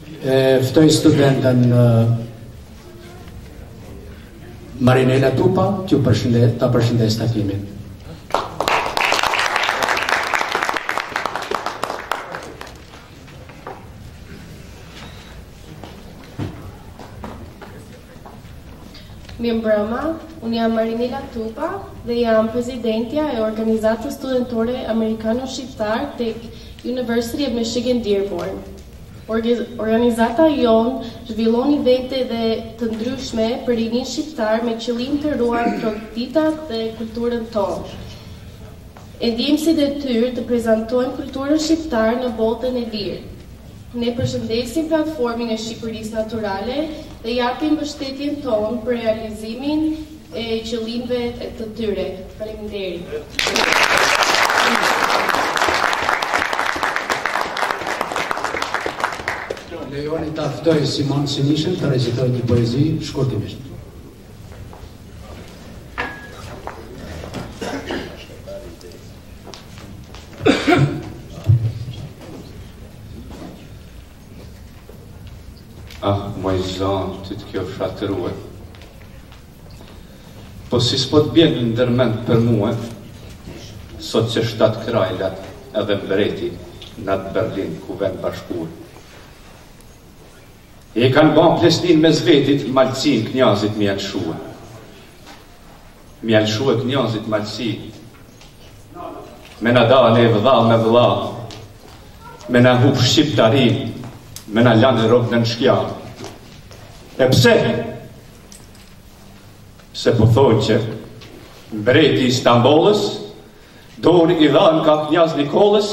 Ftoj studentën Marinela Tupa që ta përshëndes takimin. Mirëmbrëma, unë jam Marinela Tupa dhe jam presidentja e organizatës studentore amerikano-shqiptar tek University of Michigan Dearborn. Organizata jonë zhvillon evente dhe të ndryshme për rinin shqiptar me qëllim të ruar traditat dhe kulturën tonë. E ndjejmë si detyrë të prezantojmë kulturën shqiptar në botën e lirë. Ne përshëndesim platformin e Shqipërisë Naturale dhe japim mbështetjen tonë për realizimin e qëllimeve të tyre. Faleminderit. Lejoni ta ftoj Simon Sinishën të recitoj një poezi shkurtimisht. Moj zanë, ty të kjo fratërue, po si s'po t'bjen në ndërmend për muë, sot që 7 krajlat edhe mbreti në atë Berlin ku vend bashkuar. E kanë ban plesnin me zvetit, malëcin knjazit mjallëshue. Mjallëshue knjazit malëcin. Me në dale e vëdha me vëdha, me në hup shqiptarin, me në lanë rogë në nëshkja. E pse? Se po thoi që mbreti Istanbolës, dorë i dhanë ka knjaz Nikolës,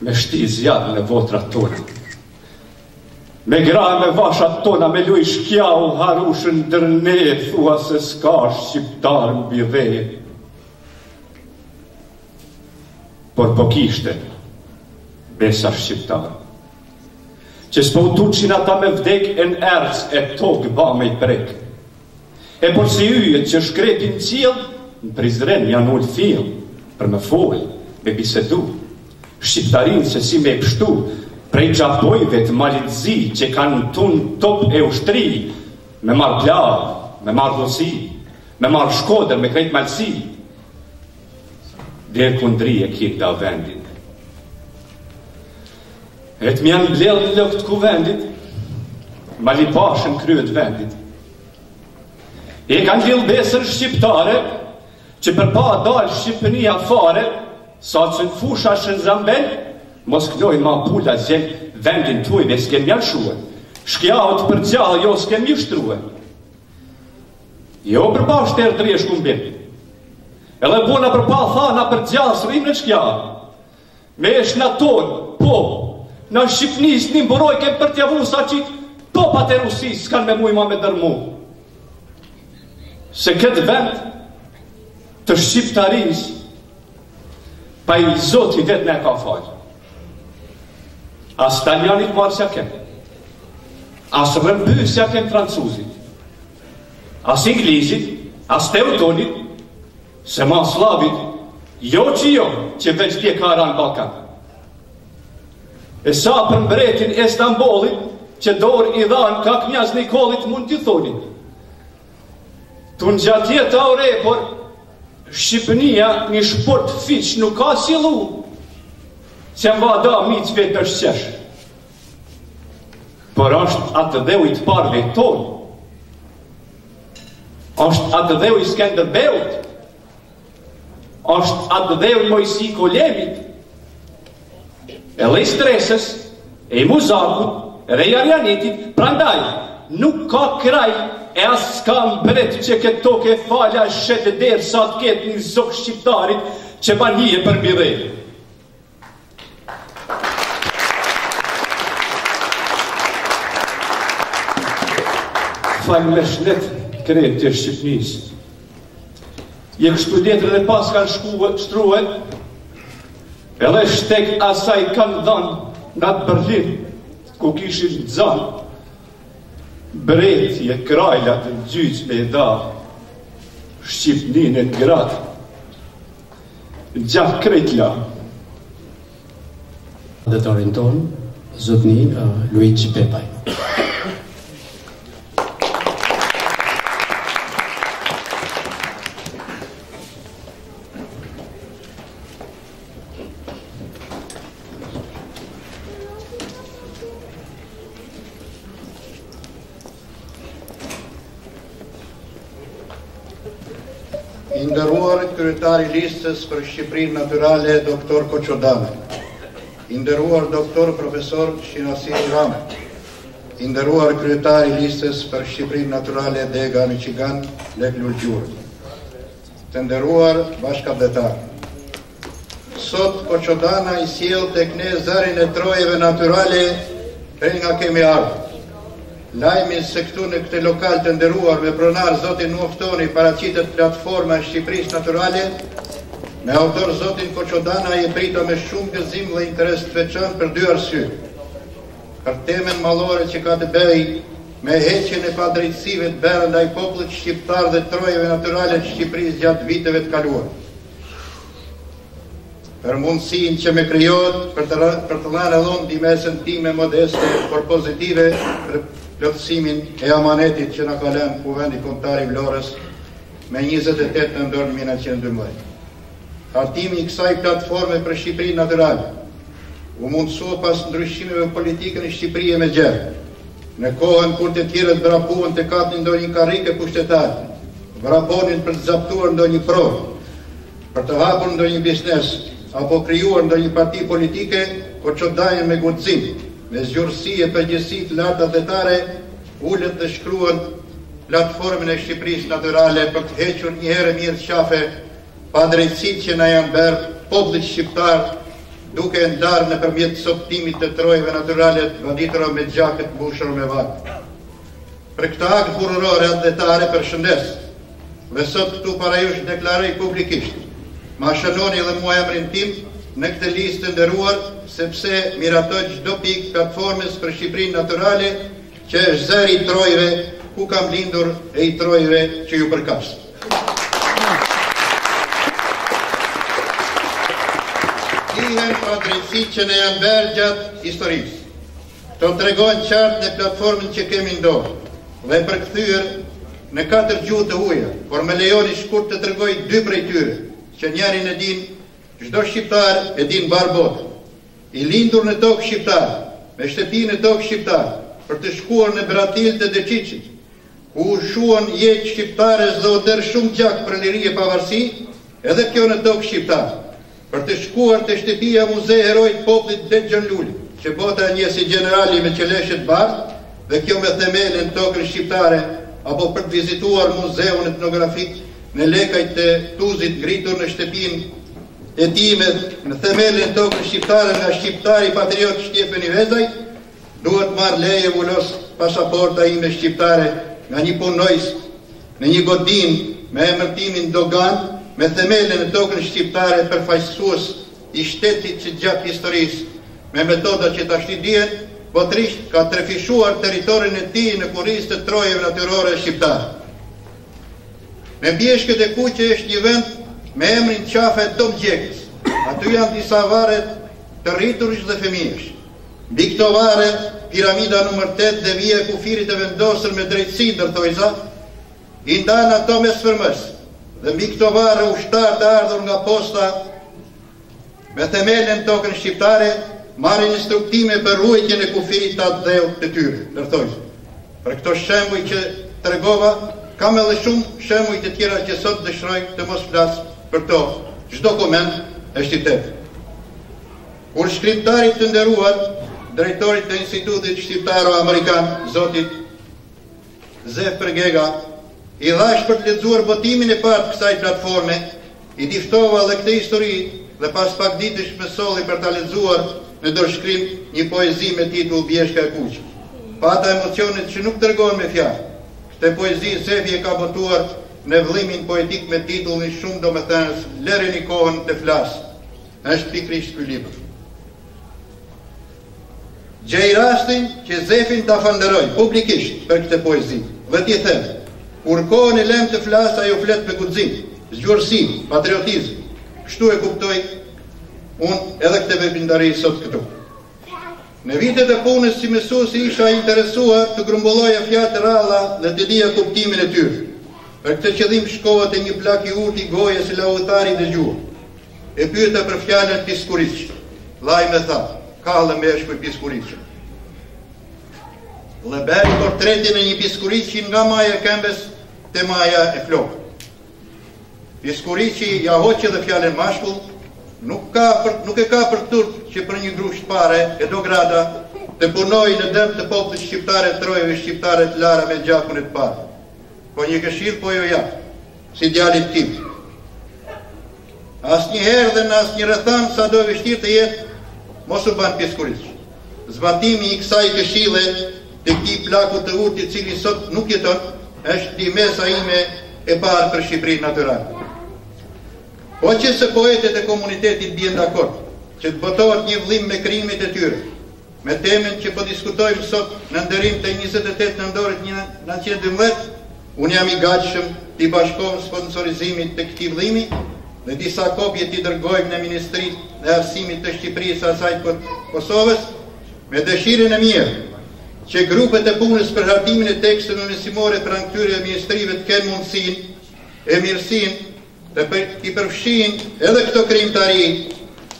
me shti zjadë në votrat tonë. Me gra me vashat tona, me luj shkjau, harushën dërne, thua se s'ka shqiptar mbi dhe. Por po kishte besa shqiptar, që s'po tuqin ata me vdek e në erës e tokë ba me i prek. E por si yjet që shkrepin qil, në Prizren janë ullë fil, për me fol, me bisedu, shqiptarin se si me pështu, prej gjapojve të malitëzi që kanë tunë top e ushtri, me marrë plavë, me marrë dosi, me marrë shkodër, me krejt malësi, dhe kundri e kitë da vendin. E të mjanë bledhë në lëkët ku vendit, malipashën kryet vendit. E kanë lillë besër shqiptare, që për pa dalë Shqipënia fare, sa që në fusha shën zambel, mos knojnë ma pula zem vendin tujve s'kem mjallshue. Shkjaut për gjallë jo s'kem jështrue. Jo për pa shterë të reshku mbim. Edhe bona për pa thana për gjallë s'rim në shkjallë. Me esh në tonë, po, në Shqipnis një mburoj kem për t'javu sa qitë popat e Rusis s'kan me mujma me dërmu. Se këtë vend të shqiptaris pa i zoti vetë me ka falë. As Italianit marë s'ja kem, as rëmbë s'ja kem francuzit, as Inglizit, as Teutonit, se ma Slavit, jo që veç tje ka ranë Balkan. E sa për mbretin e Stambolit, që dorë i dhanë ka knjaz Nikolit mund t'i thonit. Tu në gjatje të aure, por Shqipënia një shport fiq nuk ka silu, që më vada miqve të shqesh. Por është atë dheu i të parve tonë. është atë dheu i Skenderbeut. është atë dheu i Mojsi Kolemit. E lej stresës, e i Muzakut, e i Arjanitit, prandaj, nuk ka kraj e as s'ka mbret që këtë toke falja shetë derë sa të ketë një zokë shqiptarit që banije për birejë. Falë me shnet kretë të Shqipnisë. Je kështu letër dhe pas kanë shtruhe, edhe shtek asaj kanë dhanë në atë Berlin, ku kishin zanë, bretje krajlat në gjyq me da, Shqipnin e të gratë, gjatë krejt la. Dëtorin tonë, zotni Luigi Pepaj. I nderuar kryetari i listës për Shqipërinë Natyrale Dr. Koçodane, i nderuar doktor profesor Shinasi Rame, i nderuar kryetari i listës për Shqipërinë Natyrale Dega Michigan Lek Lulgjurë, të nderuar bashkëdhetar. Sot Koçodana i sjell tek ne zërin e trojeve natyrale prej nga kemi ardhur. Lajmin se këtu në këtë lokal të nderuar me pronar zotin Nuoftoni paraqitet platforma e Shqipërisë Natyrale, me autor zotin Koçodana i prita me shumë gëzim dhe interes të veçantë për dy arsye. Për temën mallore që ka të bëjë me heqjen e padrejtësive të bërë ndaj popullit shqiptar dhe trojeve natyrale të Shqipërisë gjatë viteve të kaluara. Për mundësinë që me krijohet për të dhënë dhon dimesën time modeste por pozitive për plotësimin e amanetit që na ka lënë Kuvendi Kombëtar i Vlorës me 28 nëntor 1912. Hartimi i kësaj platforme për Shqipërinë Natyrale u mundsua pas ndryshimeve politike në Shqipëri me gjerë. Në kohën kur të tjerët vrapuan të kapnin ndonjë karrike pushtetare, vraponin për të zaptuar ndonjë provë, për të hapur ndonjë biznes apo krijuar ndonjë parti politike, Koçodana me guxim, me zgjurësi e përgjegjësi të larta vetare, ulet dhe shkruan platformën e Shqipërisë Natyrale për të hequr një herë mirë qafe padrejtësitë që na janë bërë popullit shqiptar, duke e ndarë nëpërmjet soptimit të trojeve natyrale të vaditura me gjakët mbushur me vaj. Për këtë akt burror atletare përshëndes, dhe sot këtu para jush deklaroj publikisht, ma shënoni dhe mua emrin tim në këtë listë të nderuar, sepse miratoj çdo pikë platformës për Shqipërinë Natyrale, që është zëri i trojeve, ku kam lindur e i trojeve që ju përkas. Dihen padrejtësitë që ne janë bërë gjatë historisë. Këto tregojnë qartë në platformën që kemi në dorë, dhe përkthyer në 4 gjuhë të huaja, por më lejoni shkurt të tregoj 2 prej tyre, që njërin e din, çdo shqiptar e din mbar botën. I lindur në tokë shqiptar, me shtëpi në tokë shqiptar, për të shkuar në Bratil të Deqiqit, ku u shuan jetë shqiptares dhe u tërë shumë gjak për liri e pavarësi, edhe kjo në tokë shqiptar, për të shkuar të shtëpia Muzej Herojt Popullit Dexhën Luli, që bota një si generali me qeleshet bardh, dhe kjo me themelin tokën shqiptare, apo për të vizituar muzeun etnografik në lekajt të Tuzit ngritur në shtëpinë e time në themelin tokën shqiptare nga shqiptari patriot Shtjefen i Vezaj, duhet marrë leje vullos pasaporta ime shqiptare nga një punojës në një godin me emërtimin Dogan, me themelin e tokën shqiptare përfaqësues i shtetit që gjatë historisë, me metoda që tashti dihen, botërisht ka trefishuar territorin e tij në kurrizë të trojeve natyrore shqiptare. Me Bjeshkët e Kuqe është një vend me emrin qafe Dom Gjekës. Aty janë disa vare të rriturish dhe fëmijësh. Mbi këto vare, piramida nr. 8 dhe vija e kufirit e vendosur me drejtësi ndërthojza, i ndanë ato me sfërmës. Dhe mbi këto vare ushtar të ardhur nga posta me themelin tokën shqiptare, marrin instruktime për ruajtjen e kufirit të atë dheu të tyre, ndërthojza. Për këto shembuj që tregova, kam edhe shumë shembuj të tjera që sot dëshiroj të mos flas për to. Çdo koment është i tetë. Kur shkrimtarit të nderuar, drejtorit të Institutit Shqiptaro-Amerikan, zotit Zef Pergega, i dhash për të lexuar botimin e parë të kësaj platforme, i diftova dhe këtë histori dhe pas pak ditësh më solli për ta lexuar në dorëshkrim një poezi me titull Bjeshka e Kuqe. Pata emocionet që nuk dërgohen me fjalë. Këtë poezi Zefi e ka botuar në vëllimin poetik me titullin shumë domethënës Lëreni kohën të flas. Është pikërisht ky libër. Gjej rastin që Zefin ta falenderoj publikisht për këtë poezi dhe t'i them, kur kohën e lëm të flas ajo flet me guxim, zgjuarsi, patriotizëm. Kështu e kuptoj unë edhe këtë veprimtari sot këtu. Në vitet e punës si mësues isha interesuar të grumbulloja fjalë të ralla dhe të dija kuptimin e tyre. Për këtë qëllim shkova te një plak i urtë i gojës së lautari dëgjua. E pyeta për fjalën piskuriç. Vllai më tha, "Kallë meshkuj piskuriç." Dhe bëri portretin e një piskuriçi nga maja e këmbës te maja e flokët. Piskuriçi ja hoqi dhe fjalën mashkull, nuk e ka për turp që për një grusht pare e do grada të punoj në dëm të popullit shqiptare trojëve shqiptare të lara me gjakun e të parë. Po një këshill po jo ja, si djalit tim. Asnjëherë dhe në asnjë rretham sa do vështirë të jetë, mos u ban piskuriç. Zbatimi i kësaj këshille te këtij plaku të urtë i cili sot nuk jeton, është dimesa ime e parë për Shqipërinë natyrale. Po që se poetet e komunitetit bien dakord që të botohet një vëllim me krimet e tyre, me temën që po diskutojmë sot në nderim të 28 nëntorit 1912, unë jam i gatshëm të bashkohem sponsorizimit të këtij vëllimi dhe disa kopje t'i dërgojmë në Ministrinë e Arsimit të Shqipërisë asaj Kosovës me dëshirën e mirë që grupet e punës për hartimin e teksteve mësimore pranë këtyre ministrive të kenë mundësinë e mirësinë dhe t'i përfshin edhe këto krimtari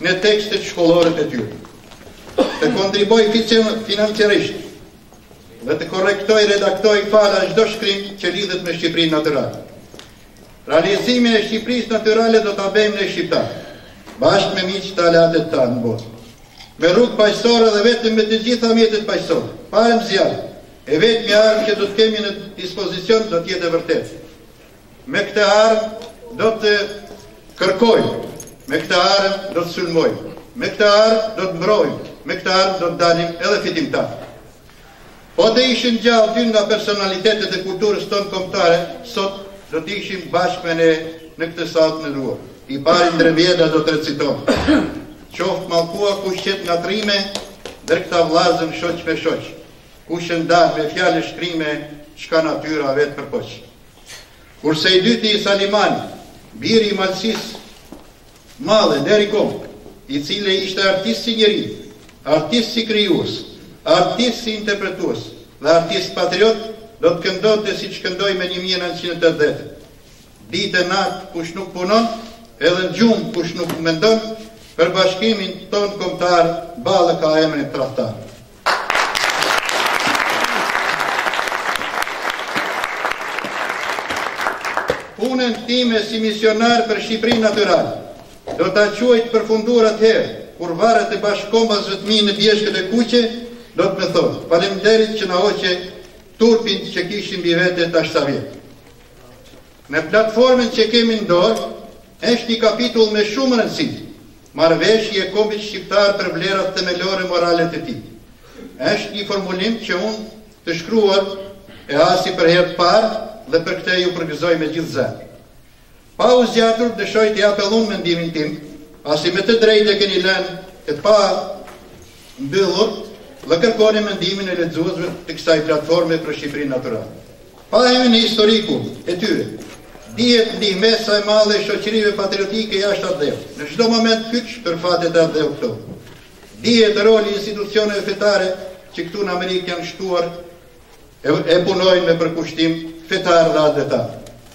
në tekstet shkollore të tyre, të kontriboj financiarisht dhe të korrektoj, redaktoj fala çdo shkrim që lidhet me Shqipërinë natyrale. Realizimin e Shqipërisë natyrale do ta bëjmë ne shqiptarë, bashkë me miqtë të aleatet tanë në botë, me rrugë paqësore dhe vetëm me të gjitha mjetet paqësore, pa zjarr, e vetmi armë që do të kemi në dispozicion do të jetë e vërtetë. Me këtë armë do të kërkojmë, me këtë armë do të sulmojmë, me këtë armë do të mbrojmë, me këtë armë do të dalim edhe fitimtar. Po të ishin gjallë dy nga personalitetet e kulturës tonë kombëtare, sot do të ishim bashkë me ne në këtë sallë në ruar. I pari Ndrevjeda do të reciton. Qoftë mallkua kush qet nga trime, ndër këta vllazën shoq me shoq. Kush e ndan me fjalë shkrime, çka natyra vetë përpoq. Kurse i dyti i Salimani, biri i Malësisë madhe deri kom, i cili ishte artist si njeri, artist si krijues, artist si interpretues dhe artist patriot, do të këndonte siç këndoi me 1980. Ditë natë kush nuk punon, edhe në gjumë kush nuk mendon, për bashkimin ton kombëtar, ballë ka emrin tradhtar. Punën time si misionar për Shqipërinë natyrale do ta quaj të përfunduar atëherë kur varret e bashkëkombësve të mi në bjeshkët e kuqe do të më thonë faleminderit që na hoqe turpin që kishim mbi vete tash sa vjet. Në platformën që kemi në dorë është një kapitull me shumë rëndësi, marrëveshje e kombit shqiptar për vlerat themelore morale të tij. Është një formulim që unë të shkruar e hasi për herë të parë dhe për këtë ju përgëzoj me gjithë zemër. Pa u zgjatur dëshoj të japë unë mendimin tim, pasi me të drejtë e keni lënë e pa mbyllur dhe kërkoni mendimin e lexuesve të kësaj platforme për Shqipërinë natyrale. Pa hyrë në historikun e tyre, dihet ndihmesa e madhe e shoqërive patriotike jashtë atë në çdo moment kyç për fatet e atë këto. Dihet roli i institucioneve fetare që këtu në Amerikë janë shtuar e punojnë me përkushtim fetar dhe advetar.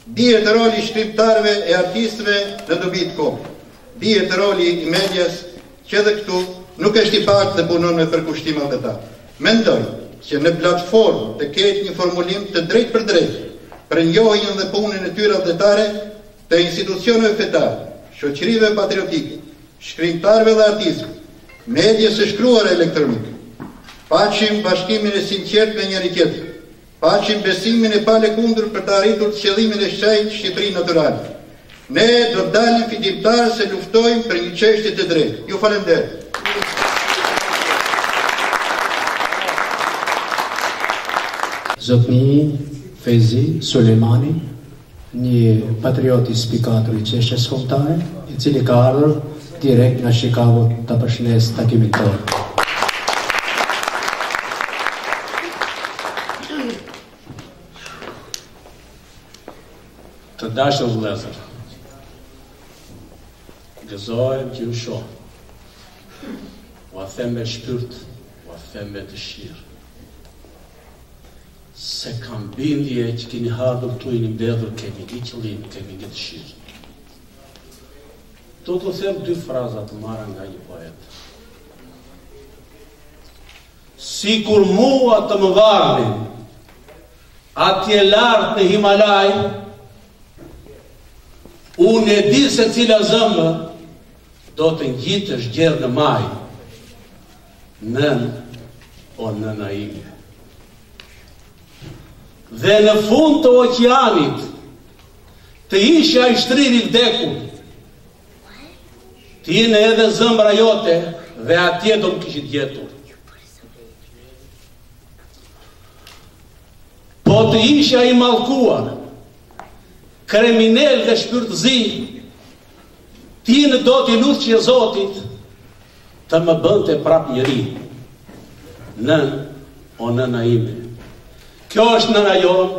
Dihet roli i shkrimtarëve e artistëve në dobi të kohë. Dihet roli i medias që edhe këtu nuk është i pak dhe punon me përkushtim advetar. Mendoj që në platformë të ketë një formulim të drejt për drejt për njohjen dhe punën e tyre advetare të institucioneve fetare, shoqërive patriotike, shkrimtarëve dhe artistëve, medias së shkruar elektronik. Paqim bashkimin e sinqert me njëri tjetrin. Paqim besimin e palekundur për të arritur të qëllimin e shenjtë Shqipërinë natyrale. Ne do të dalim fitimtarë se luftojmë për një çështje të drejtë. Ju falenderoj. Zotni Fezi Sulejmani, një patriot i spikatur i çështjes kombëtare, i cili ka ardhur direkt nga Chicago ta përshëndes takimin tonë. Të dashur vëllezër, gëzohem që ju shoh. U a them me shpirt, u a them me dëshirë. Se kam bindje që keni ardhur këtu i një mbledhur, kemi një qëllim, kemi një dëshirë. Do të them dy fraza të marra nga një poet. Si kur mua të më varnin, atje lartë në Himalaj, unë e di se cila zëmbër do të ngjitësh gjerë në maj, nën o nëna ime. Dhe në fund të oqeanit të isha i shtriri vdekur, t'jene edhe zëmbra jote dhe atje do më kishit jetur. Po të isha i mallkuar, kriminal dhe shpirtëzi, t'jene do t'i lutje Zotit të më bënte prap njëri, nën o nëna ime. Kjo është nëna jonë,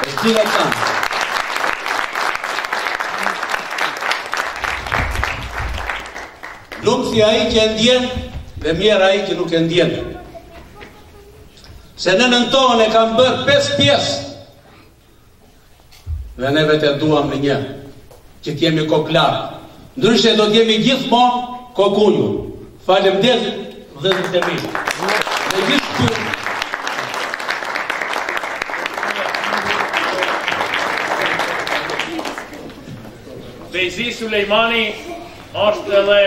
e gjitha tanë. Lumë si aji që e ndjenë, dhe mjerë aji që nuk e ndjenë. Se nënën tonë e kam bërë 5 pjesë, dhe neve të duam në një, që t'jemi koklarë. Ndryshe do t'jemi gjithmonë kokunjur. Faleminderit dhe të mirë. Dhe gjithë këtu, Fejzi Sulejmani është edhe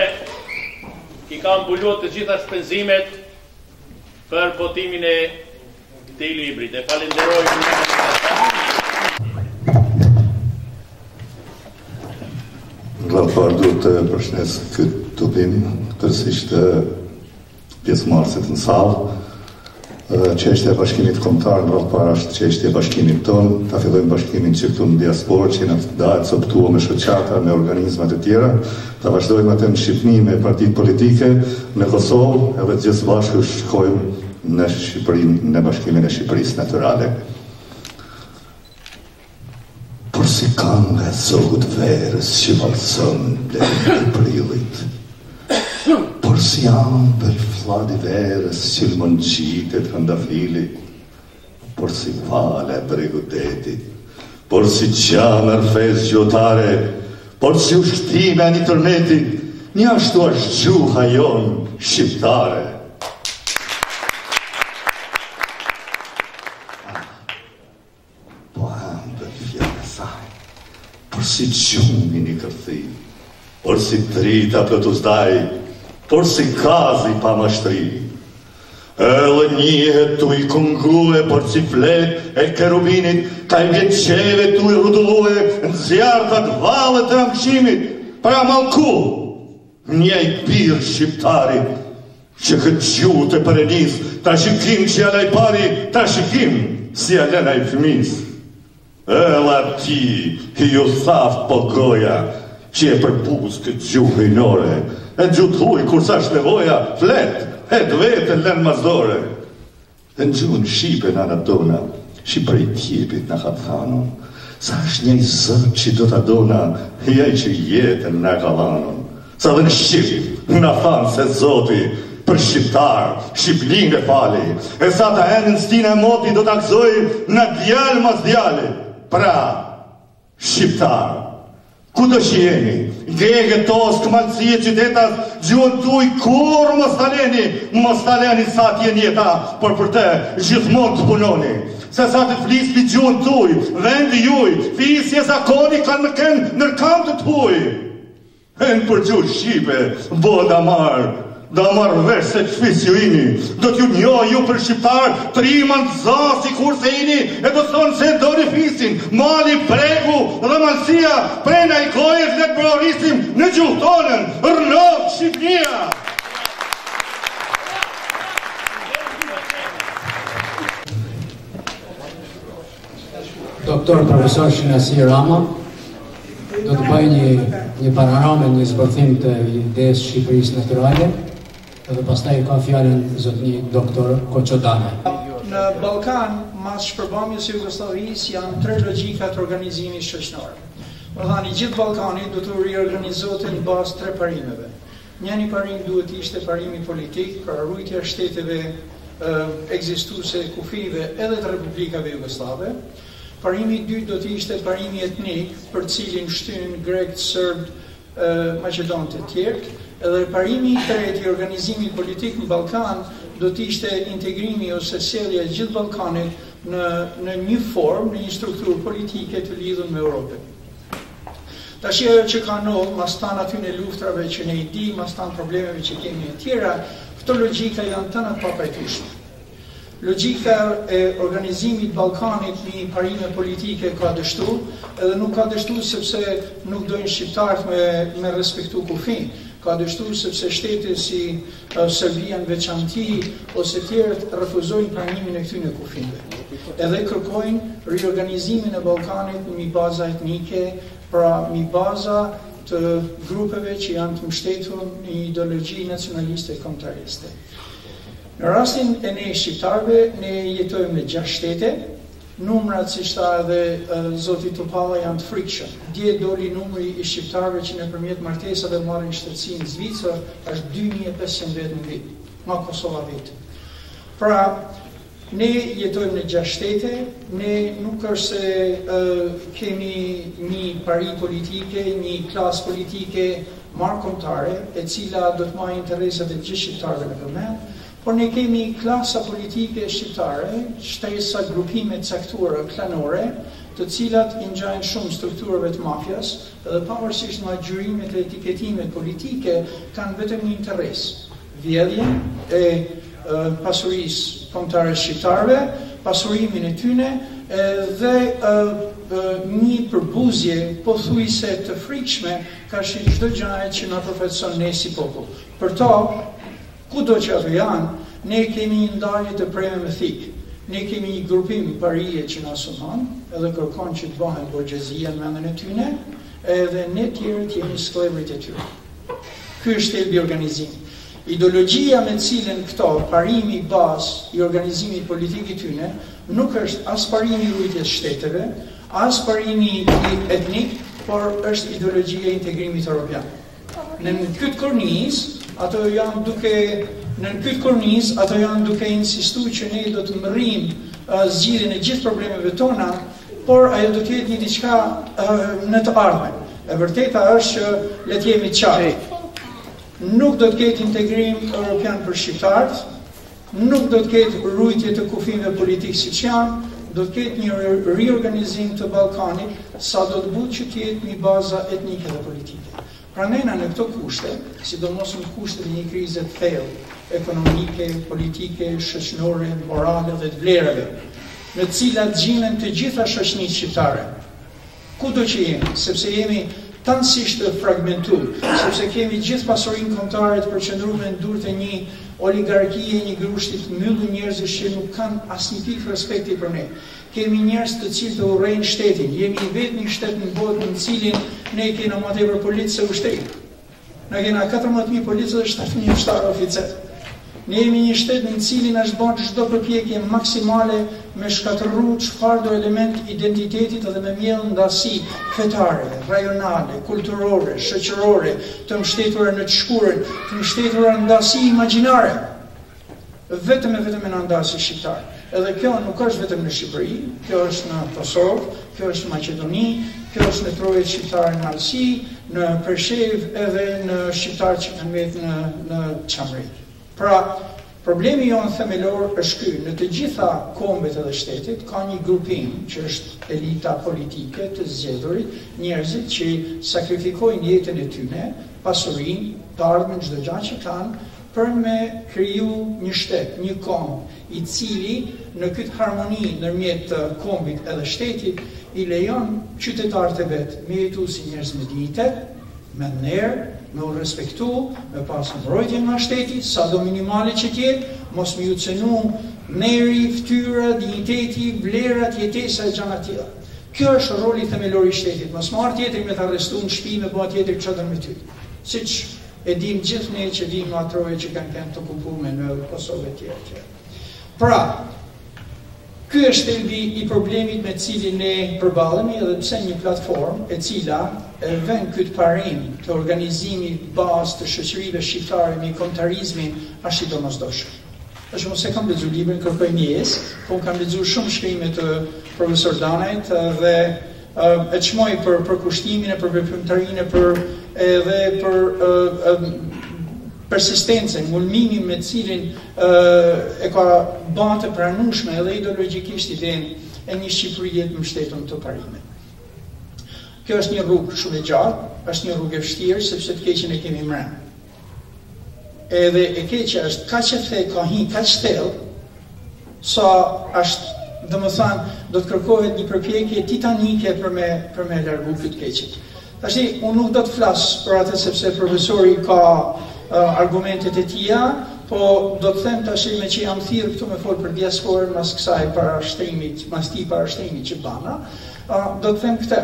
i ka mbuluar të gjitha shpenzimet për botimin e këtij libri. Dhe falenderoj. Rrallëfar duhet të përshnes këtë tubim, tërsisht pjesëmarrësit në salë. Çështja e bashkimit kombëtar rrallëfar është çështja e bashkimit tonë. Ta fillojmë bashkimin që këtu në diasporë, që na dahet coptuar me shoqata, me organizmat e tjera. Ta vazhdojmë atë në Shqipëri me partitë politike, në Kosovë, edhe të gjithë bashkë shkojmë në Shqipërinë, në bashkimin e Shqipërisë natyrale. Por si kanë nga zogut verës që valson blerë e prillit, por si ambël fladi verës që lëmën qitet hëndafili, por si vale bregudetit, por si qamër fez gjotare, por si ushtime një tërmetit, një ashtu është gjuha jonë shqiptare. Por si gjumin i kërthi, por si drita për të zdaj, por si kazi pa mashtri. Edhe njëhet tu i kungrue, por si flet e kerubinit, ka i vjeqeve tu i rudulue, në zjartat valet e amkshimit, pra malku, një i birë shqiptari, që këtë gjute për e nis, ta shikim që jalaj pari, ta shikim si alena i fëmis. Ela ti, ju thaf po goja, që e përbuz këtë gjuhë hynore, e gjutë huj, kur sa shnevoja, flet, e dvete len mazdore. E në gjuhën Shqipe në anatona, Shqipëri tjepit në hathanon, sa është një i zërë që do të dona, jaj që jetën në kalanon. Sa dhe në Shqip, në thanë se Zoti, për shqiptar, Shqiplin e fali, e sa të enën stina e moti do të akzoj në djallë mas djallë. Pra, shqiptar, ku do që jeni, grege tos, këmalësie qytetas, gjuhën tuj, kur mos taleni sa t'jen jeta, por për te gjithmon të punoni. Se sa të flisni gjuhën tuj, vendi juj, fisje zakoni kanë më kenë nërkam të tuj. E në për gjuhë Shqipe, bo da marrë vesh se të fisju ini, do t'ju njoh ju për shqiptar, triman të za si kur se ini, e do thonë se do një fisin, mali, pregu dhe malsia, prena i kojes le të përorisim në gjuhë tonën, rënov Shqipnia. Doktor profesor Shinasi Rama do të bëj një panorame, një zbërthim të idesë Shqipërisë natyrale, edhe pastaj ka fjalën zotëni doktor Koçodane. Në Ballkan, mas shpërbamjes së Jugosllavisë, janë 3 logjika të organizimit shoqëror. Do thani gjithë Ballkani do të riorganizohet në bazë 3 parimeve. Njëri parim duhet ishte parimi politik për rrujtja shteteve ekzistuese kufive edhe të republikave jugoslave. Parimi i dytë do të ishte parimi etnik, për cilin shtyn grek, serb, maqedonët e tjerë. Edhe parimi i tretë i organizimit politik në Ballkan do të ishte integrimi ose sjellja e gjithë Ballkanit në një formë, në një strukturë politike të lidhur me Europën. Tash ajo që ka ndodhur, mas tan aty në luftrave që ne I dim, mas tan problemeve që kemi e tjera, këto logjika janë të papajtueshme. Logjika e organizimit Ballkanit në parime politike ka dështu, edhe nuk ka dështu sepse nuk dojnë shqiptarët me respektu kufin. Ka dështu sepse shtete si Serbia në veçanti ose tjerët refuzojnë pranimin e këtyre kufinve. Edhe kërkojnë riorganizimin e Ballkanit në baza etnike, pra mi baza të grupeve që janë të mbështetur në ideologji nacionaliste e kombëtariste. Në rastin e ne shqiptarëve, ne jetojmë në 6 shtete, numrat si tha edhe zoti Topalla janë të frikshëm. Dje doli numri I shqiptarëve që nëpërmjet martesave marrin shtetësi në Zvicër, është 2500 vetë në vit, nga Kosova vetë. Pra, ne jetojmë në 6 shtete, ne nuk është se kemi një pari politike, një klasë politike marrëkombëtare, e cila do të marrë interesat e gjithë shqiptarëve në përmend, por ne kemi klasa politike shqiptare, shtresa grupime caktuara klanore, të cilat I ngjajnë shumë strukturave të mafjas, dhe pavarësisht nga gjyrimet e etiketimet politike, kanë vetëm një interes, vjedhjen e pasurisë kombëtare shqiptarëve, pasurimin e tyne dhe një përbuzje pothuajse të frikshme ka çdo gjë që na përfaqëson ne si popull. Përto, kudo që ato janë, ne kemi një ndarje të preme me thik. Ne kemi një grupim parie që na asunon, edhe kërkon që të bëhen borgjezia në mendjen e tyne, edhe ne tjerët jemi skllëvrit e tyre. Ky është thelbi I organizimit. Ideologjia me cilën këto parimi bazë I organizimit politik I tyne nuk është as parimi I rujtjes shteteve, as parimi I etnik, por është ideologjia E integrimit evropian. Në këtë kornizë ato janë duke insistuar që ne do të mërrijmë zgjidhjen e gjithë problemeve tona, por ajo do të jetë një diçka në të ardhmen. E vërteta është që le të jemi qartë. Nuk do të ketë integrim evropian për shqiptarët, nuk do të ketë rujtje të kufive politikë siç janë, do të ketë një riorganizim të Ballkanit, sa do të butë që të jetë një baza etnike dhe politike. Prandaj në këto kushte, sidomos në kushtet e një krize të thellë, ekonomike, politike, shoqërore, morale dhe të vlerave, në të cilat gjenden të gjitha shoqënitë shqiptare. Kudo që jemi, sepse jemi tanësisht të fragmentuar, sepse kemi gjithë pasurinë kombëtare të përqendruar në durrët e një oligarkie, një grushti të mbyllur njerëzish që nuk kanë asnjë pikë respekti për ne. Kemi njerëz të cilët të urrejnë shtetin, jemi I vetmi shtet në botë në cilin ne kemi më tepër policë se ushtri. Ne kemi 14.000 policë dhe 7.000 ushtarë oficer. Ne jemi një shtet në cilin është bërë çdo përpjekje maksimale me shkatërru çfarë do element identitetit dhe me mjell ndasi fetare, rajonale, kulturore, shoqërore, të mbështetura në të shkurën, të mbështetura në ndasi imagjinare. Vetëm e në ndasi shqiptar. Edhe kjo nuk është vetëm në Shqipëri, kjo është në Kosovë, kjo është në Maqedoni, kjo është në trojet shqiptare në Alsi, në Pershev edhe në shqiptarë që kanë vetë në Çamri. Pra, problemi jonë themelor është ky, në të gjitha kombet edhe shtetit, ka një grupim që është elita politike të zgjedhurit, njerëzit që sakrifikojnë jetën e tyne, pasurinë, të ardhmen çdo gjë që kanë, për me kriju një shtet, një komb, I cili në këtë harmoni ndërmjet kombit edhe shtetit, I lejon qytetarët e vetë me jetu si njerëz me dignitet, me nder, me u respektu, me pas mbrojtje nga shteti, sa do minimale që tjetë, mos me ju cenu neri, ftyra, digniteti, vlerat, jetesa e gjana tjera. Kjo është roli themelor I shtetit, mos marrë tjetëri me të arrestu në shtëpi me bëha tjetëri çadër me ty. Siç e dim gjithë ne që dim nga troje që kanë të okupuar në Kosovë e tjera. Pra, ky është thelbi I problemit me cilin ne përballemi edhe pse një platformë e cila e vën këtë parim të organizimit bazë të shoqërive shqiptare me kombëtarizmin është i domosdoshëm. Është mos e kam lexuar librin, kërkoj ndjes, po kam lexuar shumë shkrime të profesor Danajt dhe e çmoj për kushtimin e për veprimtarinë edhe për persistencën, mulmimin me cilin e ka bërë të pranueshme edhe ideologjikisht idenë e një Shqipërie të mbështetur të parimit. Kjo është një rrugë shumë e gjatë, është një rrugë e vështirë sepse të keqen e kemi mbrëm. Edhe e keqja është kaq e thellë, ka hi kaq thellë, sa është, domethënë, do të kërkohet një përpjekje titanike për me largu këtë keqje. Tashi, unë nuk do të flas për atë sepse profesori ka argumentet e tija, po do të them tash me që jam thirrë këtu me fol për diasporën mas kësaj parashtrimit, mas ti parashtrimit që bana, do të them këtë.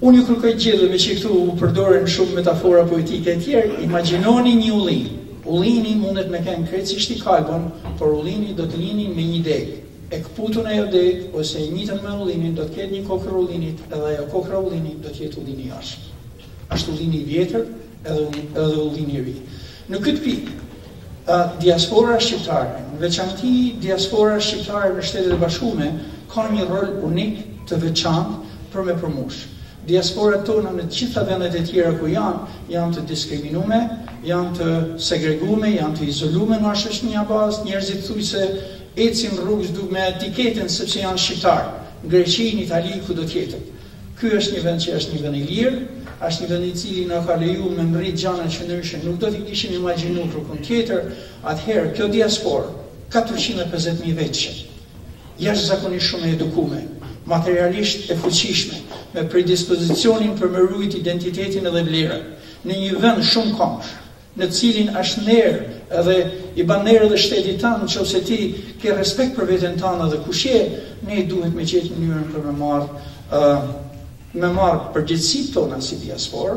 Unë ju kërkoj gjithë me që këtu u përdoren shumë metafora poetike e tjerë, imagjinoni një ullin. Ullini mundet me kenë krejtësisht i kalbon, por ullini do të linin me një degë. E këputun e jo degë, ose e njëtën me ullinin, do të ketë një kokër ullinit, edhe ajo kokra ullinit do të jetë ullini jashtë. Ashtë ullini vjetër edhe ullini i ri. Në këtë pikë, diaspora shqiptare, në veçanti diaspora shqiptare në Shtetet e Bashkuara, ka një rol unik të veçantë për me përmush. Diasporat tona në të gjitha vendet e tjera ku janë të diskriminume, janë të segregume, janë të izolume nga shoqëria bazë, njerëzit thuj se ecin rrugës duke me etiketën sepse janë shqiptarë, në Greqi, në Itali, kudo tjetër. Ky është një vend që është një vend i lirë, është një vend i cili na ka lejuar me mbrit gjana që ndryshe nuk do t'i kishim imagjinuar rrugën tjetër. Atëherë kjo diasporë 450.000 vjeçë, jashtëzakonisht shumë e edukuar, materialisht e fuqishme, me predispozicionin për me ruajt identitetin edhe vlerën, në një vend shumë komsh, në cilin është nerë edhe i ban nerë edhe shtetit tanë, nëse ti ke respekt për veten tënde dhe kush je, ne duhet me gjetë mënyrën për me marrë përgjegjësitë tona si diasporë,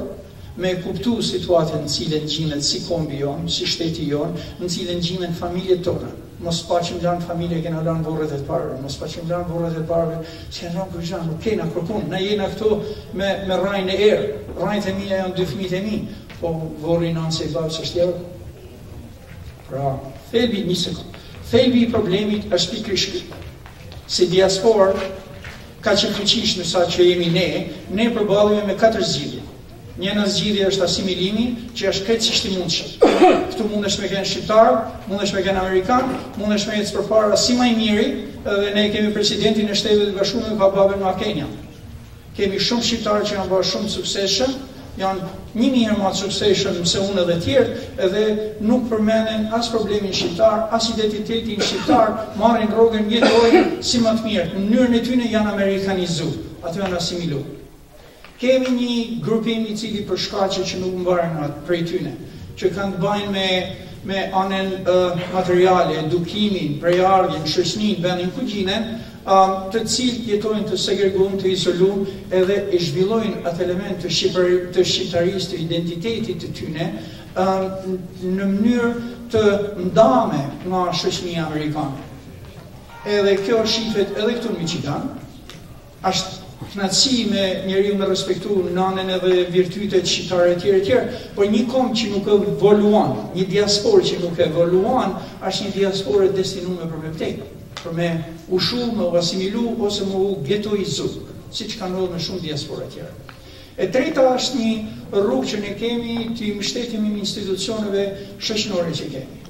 me kuptu situatën në cilën gjimet si kombi jonë, si shteti jonë, në cilën gjimet familjet tona. Mos pa që më lanë familje, kena lanë vorret e të parëve, mos pa që më lanë vorret e të parëve, që janë lanë kërgjanë, nuk kena kërkun, na jena këto me rajnë e erë, rajnë e mija janë 2 fëmijët e mi, po vorri në nëse i babë që është tjerë. Pra, thelbi, një sekund, thelbi i problemit është pikërisht ky. Si diasporë, ka që fuqish në sa që jemi ne përballemi me 4 zgjidhje. Njëna zgjidhje është asimilimi, që është krejtësisht i mundshëm. Këtu mundesh me kenë shqiptar, mundesh me kenë amerikan, mundesh me ecë përpara si më i miri, dhe ne kemi presidentin e Shtetit të Bashkuar ka babën nga Kenya. Kemi shumë shqiptarë që janë bërë shumë suksesshëm, janë 1000 herë më të suksesshëm se unë edhe tjerë, edhe nuk përmenden as problemin shqiptar, as identitetin shqiptar, marrin rrogën, jetojnë si më të mirë. Në mënyrën e tyre janë amerikanizuar, ato janë asimiluar. Kemi një grupim i cili për shkaqe që nuk mbaren prej tyne, që kanë të bajnë me anën materiale, edukimin, prejardhjen, shoqërinë, vendin ku gjinen, të cilët jetojnë të segreguar, të izoluar, edhe e zhvillojnë atë element të shqiptarisë, të identitetit të tyne, në mënyrë të ndame nga shoqëria amerikane. Edhe kjo shifet edhe këtu në Michigan, është knatësi me njeriu me respektu nënën edhe virtytet shqiptare e tjera, por një kom që nuk evoluan, një diasporë që nuk evoluan, është një diasporë destinuar për me vdekur, për me ushu, me u asimilu, ose me u getoizu, si që ka ndodhur me shumë diasporë tjera. E treta është një rrugë që ne kemi të mbështetemi në institucioneve shoqërore që kemi.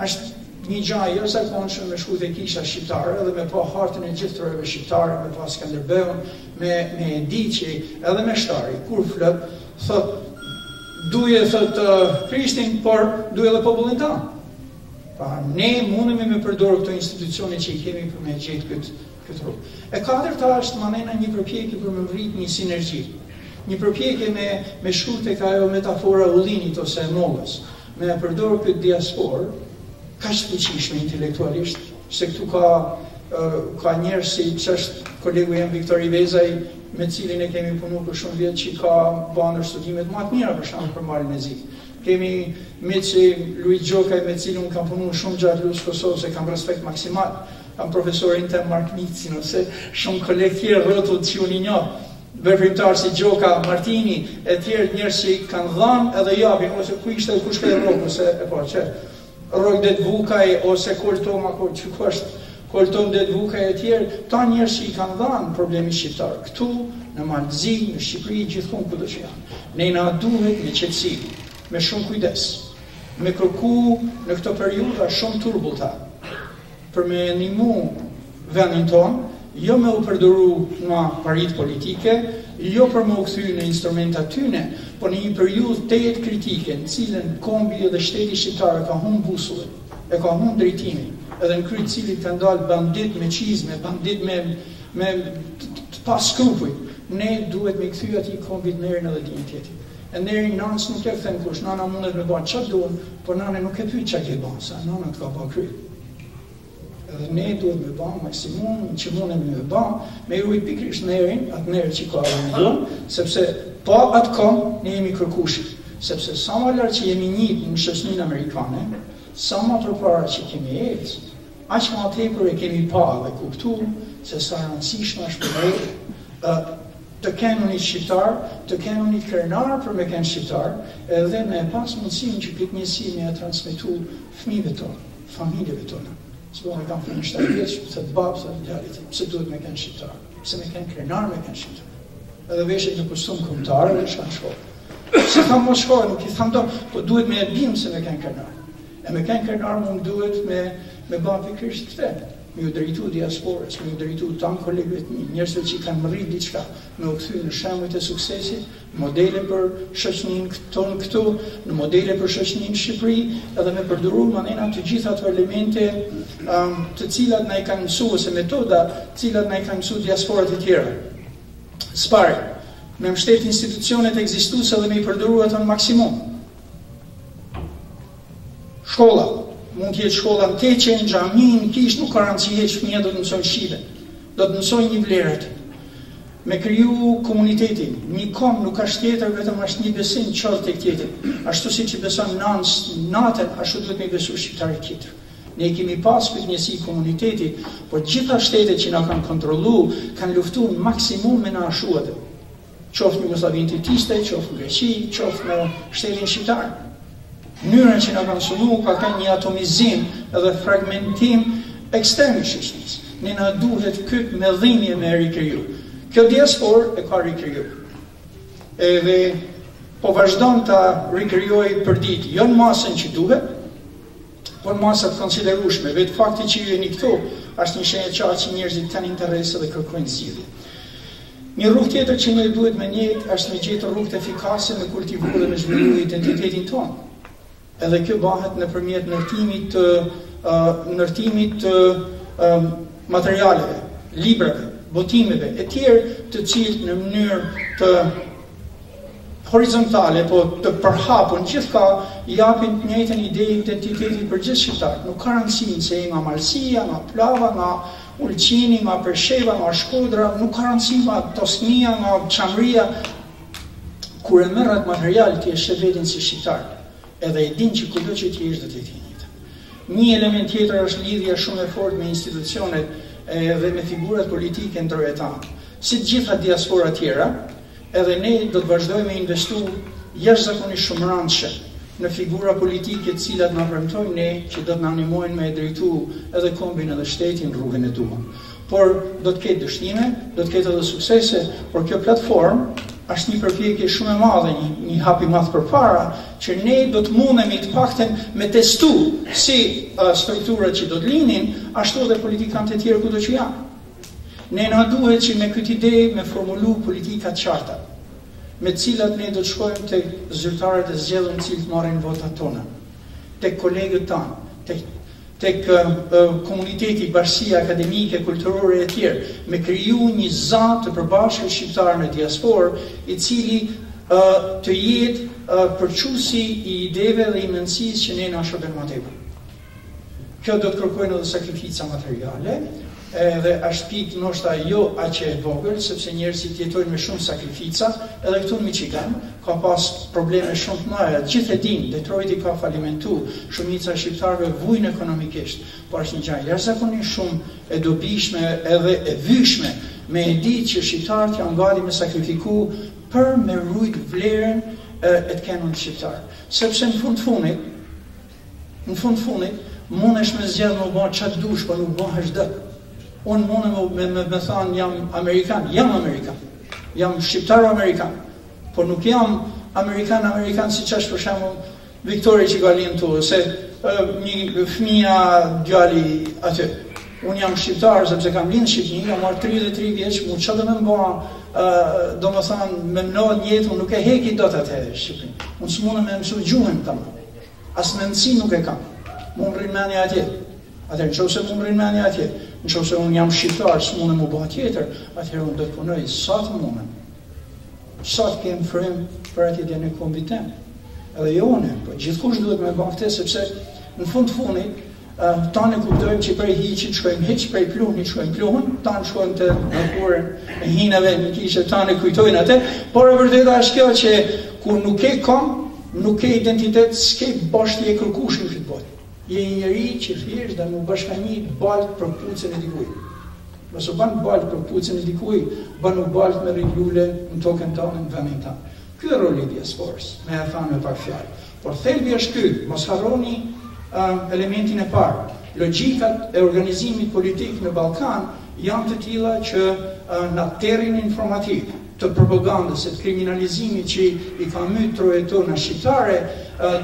Është një gjaj jashtëzakonshëm me shku te kisha shqiptare edhe me pa hartën e gjithë trojeve shqiptare, me pa Skënderbeun, me Diçi edhe me Shtari, kur flët, thot, duje thot Krishtin, por duje edhe popullin tanë. Pa ne mundemi me përdorë këto institucione që i kemi për me gjetë këtë rrugë. E katërta është manena një përpjekje për me vrit një sinergji. Një përpjekje me shku tek ajo metafora ullinit ose e mollës, me përdorë këtë diasporë, ka shfuqishme intelektualisht, se këtu ka njerëz si që është kolegu jem Viktor Ivezaj, me cilin e kemi punu për shumë vjetë që ka banër studimet më të mira për shkak për Malin e Zi. Kemi Miçi Luiz Gjokaj, me cilin unë kam punu shumë gjatë luftës Kosovës, se kam respekt maksimal. Kam profesorin tem Mark Nicin, ose shumë kolegë tjerë rrotull që unë i njoh. veprimtar si Gjoka Martini e tjerë njerëz që kanë dhënë edhe japin, ose ku ishte kush ka rrokë, ose e po që Rok det Vukaj ose Koltoma që është Koltom det Vukaj e tjerë, ta njerëz që i kanë dhënë problemi shqiptar këtu në Malzi, në Shqipëri, gjithmonë kudo që janë. Ne na duhet me qetësi, me shumë kujdes, me kërku në këto periudha shumë turbullta për me ndihmu vendin tonë, jo me u përdorur nga parit politike, jo për me u kthy në instrumentat tyne, por në një periudhë të jetë kritike, në cilën kombi dhe shteti shqiptar ka humbur busullin, e ka humbur drejtimin, edhe në krye të cilit ka ndalë bandit me qizme, bandit me të pas skrupuj, ne duhet me kthy atij kombit merën edhe dignitetin. E neri nanës nuk e kthen kush, nana mundet me bën çfarë duan, por nana nuk e pyet çka ke bën, sa nana të ka bën kryet. Edhe ne duhet me bën maksimum që mundemi me bën, me rujt pikërisht nerin, atë nerë që ka në sepse pa atë kom ne jemi kërkushit, sepse sa më lart që jemi njëjtë në shoqërinë amerikane, sa më përpara që kemi ecë, aq më tepër e kemi pa dhe kuptu se sa rëndësishme është për ne të kenë një shqiptar, të kenë një krenar për me kenë shqiptar, edhe me pas mundësinë që këtë njësi me e transmitu fëmijëve tonë, familjeve tonë. S'po me kam fëmijë 7 vjeç, se të babë, se të djalit, pse duhet me kenë shqiptar, pse me kenë krenar me kenë shqiptar. Edhe veshët në kostum kombëtare dhe shkanë shkollë. Se tham mos shkollë, nuk i tham do, po duhet me e bimë se me kenë krenar. E me kenë krenar mund duhet me ba pikërisht këtë. Me u drejtu diasporës, me u drejtu tanë kolegëve të mi, njerëzve që kanë mërrit diçka, me u kthy në shembujt e suksesit, modele për shoqërinë tonë këtu, në modele për shoqërinë në Shqipëri, edhe me përdorur manena të gjitha ato elemente të cilat na i kanë mësuar, ose metoda të cilat na i kanë mësuar diasporat e tjera. Spari, me mbështet institucionet ekzistuese dhe me i përdoru ato në maksimum. Shkolla, mund të jetë shkolla në Teqe, në xhami, në Kish, nuk ka rëndësi që fëmijët do të mësojnë shqipe, do të mësojnë një vlerat. Me kriju komunitetin, një kom nuk është tjetër, vetëm është një besim qartë tek tjetri. Ashtu siç i beson natën, ashtu duhet me besu shqiptarit tjetër. Ne kemi pas këtë njësi komuniteti, por gjitha shtetet që na kanë kontrollu, kanë luftuar në maksimum me na ashuat. Qoftë në Jugosllavinë titiste, qoftë në Greqi, qoftë në shtetin shqiptar. Mënyrën që na kanë sunu ka kanë një atomizim edhe fragmentim ekstrem i shoqërisë. Ne na duhet këtë mellimje me rikriju. Kjo diasporë e ka rikriju. Edhe po vazhdon ta rikrijojë për ditë, jo në masën që duhet, por në masat konsiderueshme. Vetë fakti që jeni këtu është një shenjë qartë që njerëzit kanë interes dhe kërkojnë zgjidhje. Një rrugë tjetër që ne duhet me njëjtë është me gjetë rrugë efikase me kultivu dhe me zhvillu identitetin tonë. Edhe kjo bëhet nëpërmjet ndërtimit të materialeve, librave, botimeve e tjerë të cilët në mënyrë të horizontale, po të përhapur gjithka japin të njëjtën ide identitetit për gjithë shqiptarët. Nuk ka rëndësi se nga Malësia, nga Plava, nga Ulqini, nga Persheva, nga Shkodra, nuk ka rëndësi nga Tosnia, nga Çamria. Kur e merr atë material ti e sheh veten si shqiptar, edhe e din që kudo që ti jesh do të jetë njëjtë. Një element tjetër është lidhja shumë e fortë me institucionet dhe me figurat politike ndërkombëtare. Si të gjitha diaspora tjera, edhe ne do të vazhdojmë me investu jashtëzakonisht shumë rëndësishëm në figura politike të cilat na premtojnë ne që do të na ndihmojnë me drejtu edhe kombin edhe shtetin rrugën e duhur. Por do të ketë dështime, do të ketë edhe suksese, por kjo platformë është një përpjekje shumë e madhe, një hap i madh përpara, që ne do të mundemi të paktën me testu si strukturat që do të linin, ashtu edhe politikanët e tjerë kudo që janë. Ne na duhet që me këtë ide me formulu politika të qarta, me të cilat ne do të shkojmë tek zyrtarët e zgjedhur të cilët marrin votat tona, tek kolegët tanë, tek komuniteti, bashkësia akademike, kulturore e tjerë, me kriju një zat të përbashkët shqiptar në diasporë, i cili të jetë përqusi i ideve dhe i mendësisë që ne na shoqërojnë më tepër. Kjo do të kërkojnë edhe sakrifica materiale, dhe është pikë ndoshta jo aq e vogël, sepse njerëzit jetojnë me shumë sakrifica, edhe këtu në Michigan ka pas probleme shumë të mëdha. Gjithë e dinë, Detroiti ka falimentuar, shumica e shqiptarëve vujnë ekonomikisht, por është një gjë jashtëzakonisht shumë e dobishme edhe e vyshme me e ditë që shqiptarët janë gati me sakrifiku për me rujt vlerën e të kenon shqiptar. Sepse në fund fundit, mundesh me zgjedh më bëj çfarë dush, po nuk bëhesh dot. Unë mundem me thënë jam Amerikan, jam shqiptar-amerikan, por nuk jam Amerikan si që është për shembull Viktori që ka linë tu, ose një fëmija djali aty. Unë jam shqiptar, sepse kam linë në Shqipëni, kam marrë 33 vjeç, mu që dhe me mba, do më thënë, me mnohet njetë, unë nuk e heki do të atë Shqipëni. Unë së mundë me mësu gjuhën të më. Asë mendësi nuk e kam. Mu më rinë menja atje. Atër, në qovë se mu më rinë menja atje, në qovë se unë jam shqiptar, së mundë mu bëha tjetër, atër unë do të punoj, sa të mundë. Sa të kemë frym për atje dhe në kombitem. Edhe jo unë, po gjithkush duhet me bëha këtë, sepse në fundit, tanë e kuptojmë që prej hiqit shkojmë hiq, prej pluhnit shkojmë pluhën, tanë shkojmë të nëkurën e hinave, në kishe tanë e kujtojnë atë, por e vërteta është kjo që kur nuk ke kom, nuk ke identitet, s'ke bashkë e kërkush në këtë botë. Je një njeri që thjesht dhe mu bashkanit baltë për pucën e dikuj. Nëse banë baltë për pucën e dikuj, banë baltë me rriglule në tokën tonë, në vendin tonë. Ky është roli i diasporës, me e thanë me pak fjalë. Por thelbi është ky, mos harroni elementin e parë. Logjikat e organizimit politik në Ballkan janë të tilla që në terrin informativ të propagandës e të kriminalizimit që i ka mytë trojetona shqiptare,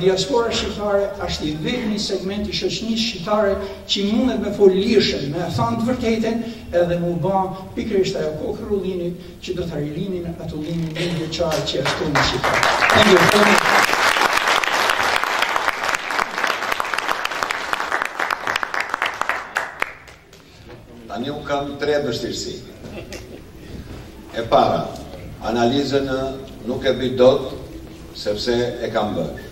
diaspora shqiptare është i vetmi një segment i shoqënisë shqiptare që mundet me fol lirshëm, me thënë të vërtetën edhe mu ba pikërisht ajo kokë rullinit që do të rilinin atë ullimin e vjeçar që është në Shqipëri. Tani unë kam 3 vështirësi. E para, analizën nuk e bëj dot sepse e kam bërë.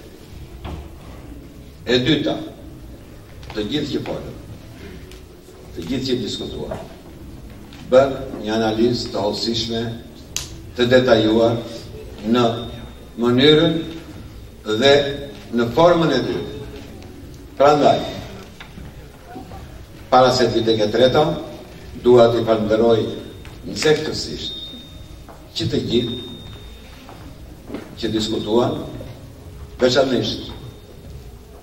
E dyta, të gjithë që folën, të gjithë që diskutuar, bën një analizë të hollësishme, të detajuar në mënyrën dhe në formën e dytë. Prandaj, para se të vitet e treta, dua t'i falenderoj nxehtësisht që të gjithë që diskutuan, veçanërisht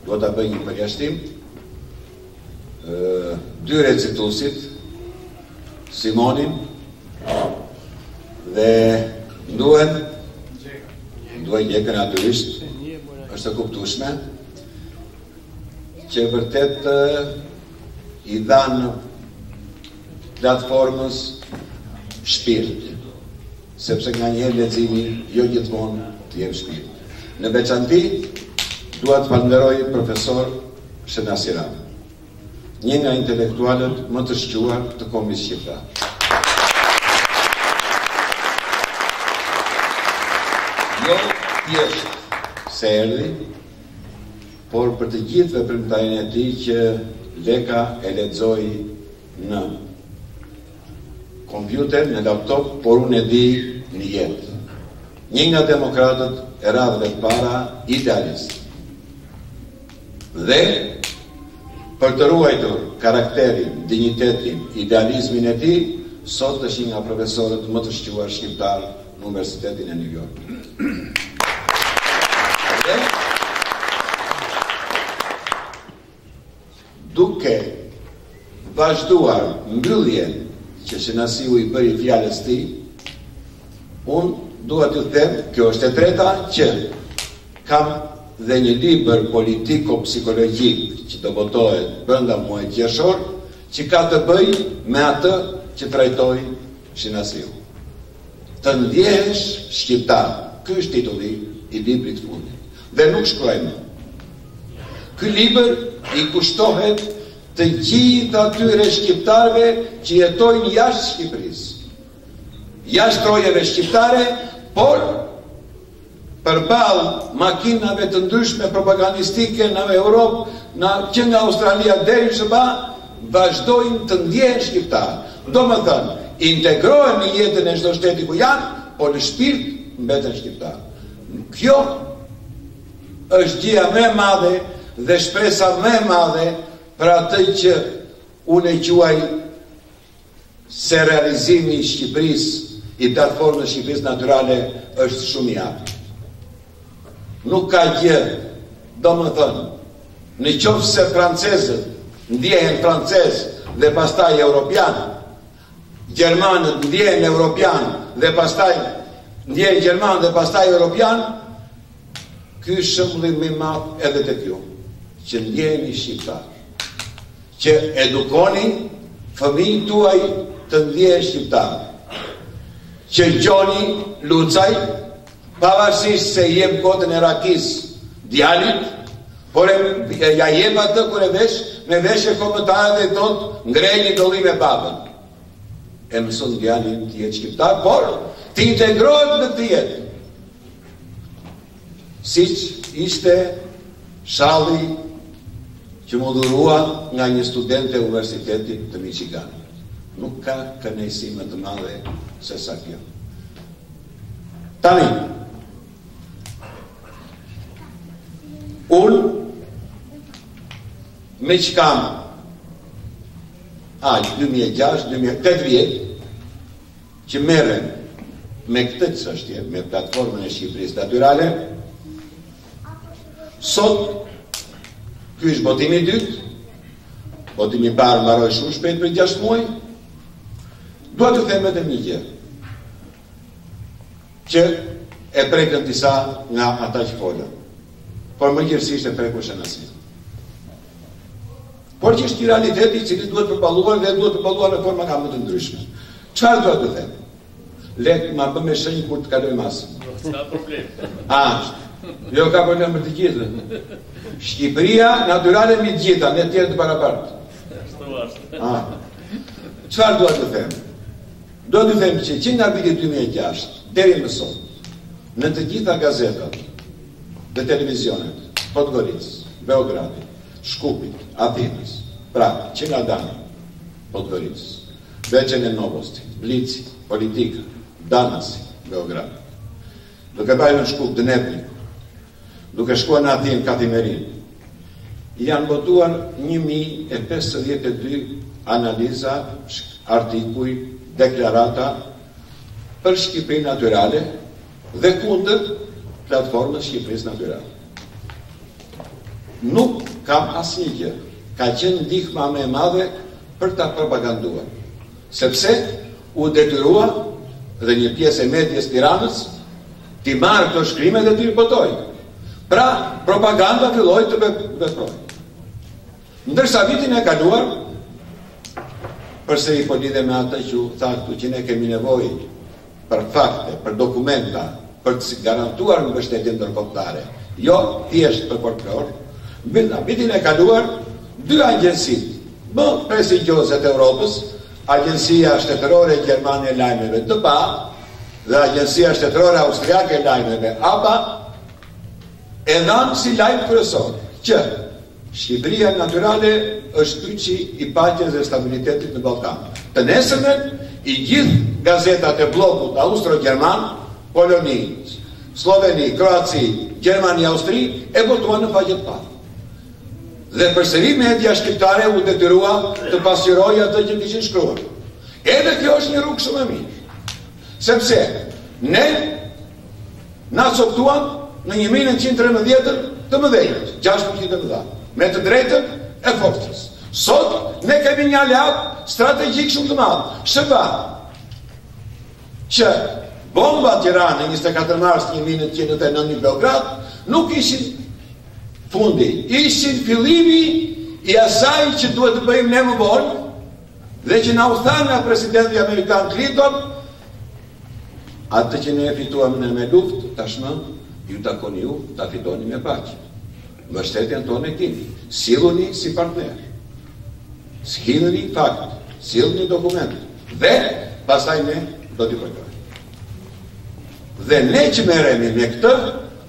do ta bëj një përjashtim, 2 recituesit, Simonin dhe duhet gjekën natyrisht, është e kuptueshme që vërtet i dhanë platformës shpirt, sepse nga njëherë leximi jo gjithmonë të jep shpirt. Në veçanti, dua të falenderoj profesor Shenasi Rama, një nga intelektualët më të shquar të kombit shqiptar. Jo thjesht se erdhi, por për të gjithë veprimtarinë e tij që Leka e lexoi në kompjuter, në laptop, por unë e di në jetë. Një nga demokratët e radhëve të para, idealist. Dhe për të ruajtur karakterin, dignitetin, idealizmin e tij, sot është një nga profesorët më të shquar shqiptar në Universitetin e New York. Dhe duke vazhduar mbylljen që Shenasiu i bëri fjalës tij, unë dua t'ju them, kjo është e treta, që kam dhe një libër politiko-psikologjik që do botohet brenda muajit qershor, që ka të bëjë me atë që trajtoi Shenasiu. Të ndjehesh shqiptar, ky është titulli i librit të fundit. Dhe nuk shkruaj më. Ky libër i kushtohet të gjithë atyre shqiptarëve që jetojnë jashtë Shqipërisë, jashtë rojeve shqiptare, por përballë makinave të ndryshme propagandistike në Europë, që nga Australia deri në SBA, vazhdojnë të ndjehen shqiptar. Domethënë, integrohen në jetën e çdo shteti ku janë, por në shpirt mbeten shqiptar. Kjo është gjëja më e madhe dhe shpresa më e madhe për atë që unë e quaj se realizimi i Shqipërisë, i platformës Shqipërisë Natyrale është shumë i aftë. Nuk ka gjë, do më thënë, në qoftë se francezët ndjehen francezë dhe pastaj europianë, gjermanët ndjehen europianë dhe pastaj ndjehen gjermanë dhe pastaj europianë, ky është shembulli më i madh edhe tek ju, që ndjeheni shqiptar, që edukoni fëmijët tuaj të ndjehen shqiptar, që gjoni lucaj, pavarësisht se jem kotën e rakis djalit, por ja jem atë kur e vesh, me veshje kombëtare dhe thot ngrejni dolli me babën. E mëson djalin të jetë shqiptar, por të integrohet në të jetë. Siç ishte shalli që më dhurua nga një student e Universitetit të Michigan. Nuk ka kënaqësi më të madhe se sa kjo. Tani, unë me që kam 2006-2008 vjetë që merrem me këtë çështje, me platformën e Shqipërisë Natyrale, sot ky është botimi i dytë, botimi i parë mbaroi shumë shpejt për 6 muaj. Dua të them vetëm një gjë, që e prekën disa nga ata që folën, por më gjithësisht e prekushin asnjë. Por që është një realitet i cili duhet përballuar dhe duhet përballuar në forma nga më të ndryshme. Çfarë dua të them? Le ma bë me shenjë kur të kaloj masën. S'ka problem. Jo ka problem për të gjithë. Shqipëria natyrale mbi të gjitha, ne të tjerë të barabartë. Çfarë dua të them? Dua të them që nga viti 2006 deri më sot, në të gjitha gazetat dhe televizionet, Podgoricës, Beogradit, Shkupit, Athinës, pra, që nga Dani, Podgoricës, Veçen e Novosti, Blici, Politika, Danasi, Beograd, duke bajnë në Shkup, Dnepnik, duke shkuar në Athinë, Katimerin, janë botuar 1052 analiza, artikuj, deklarata për Shqipërinë Natyrale dhe kundër platformës Shqipërisë Natyrale. Nuk kam asnjë gjë, ka qenë ndihma më e madhe për ta propaganduar, sepse u detyrua dhe një pjesë e medias Tiranës t'i marrë këto shkrimet dhe t'i ripotoj. Pra, propaganda filloi të veprojë. Ndërsa vitin e kaluar, përsëri po lidhe me atë që thaktu që ne kemi nevojë për fakte, për dokumenta, për të garantuar mbështetjen ndërkombëtare, jo thjesht për folklor. Vitin e kaluar, 2 agjensit më prestigjioze të Europës, Agjencia Shtetërore Gjermane e Lajmeve DPA dhe Agjencia Shtetërore Austriake e Lajmeve APA, e dhanë si lajm kryesor që Shqipëria Natyrale është kyçi i paqes dhe stabilitetit në Ballkan. Të nesërmen, i gjithë gazetat e bllokut austro-gjerman, Poloni, Sloveni, Kroaci, Gjermani, Austri e votuan në faqe të parë. Dhe përsëri media shqiptare u detyrua të pasqyrojë atë që kishin shkruar. Edhe kjo është një rrugë shumë e mirë. Sepse ne na coptuan në 1913 të mëdhenjët, 6% të mëdha, me të drejtën e forcës. Sot ne kemi një aleat strategjik shumë të madh, SBA, që bomba Tiranë 24 mars 1909 në Beograd nuk ishin fundi, ishin fillimi i asaj që duhet të bëjmë ne më vonë dhe që na u tha nga presidenti amerikan Clinton, atë që ne fituam në me luftë, tashmë ju takon ju ta fitoni me paqe. Mbështetjen tonë e keni, silluni si partner, sillni fakt, sillni dokument, dhe pastaj ne do t'i përkojmë. Dhe ne që merremi me këtë,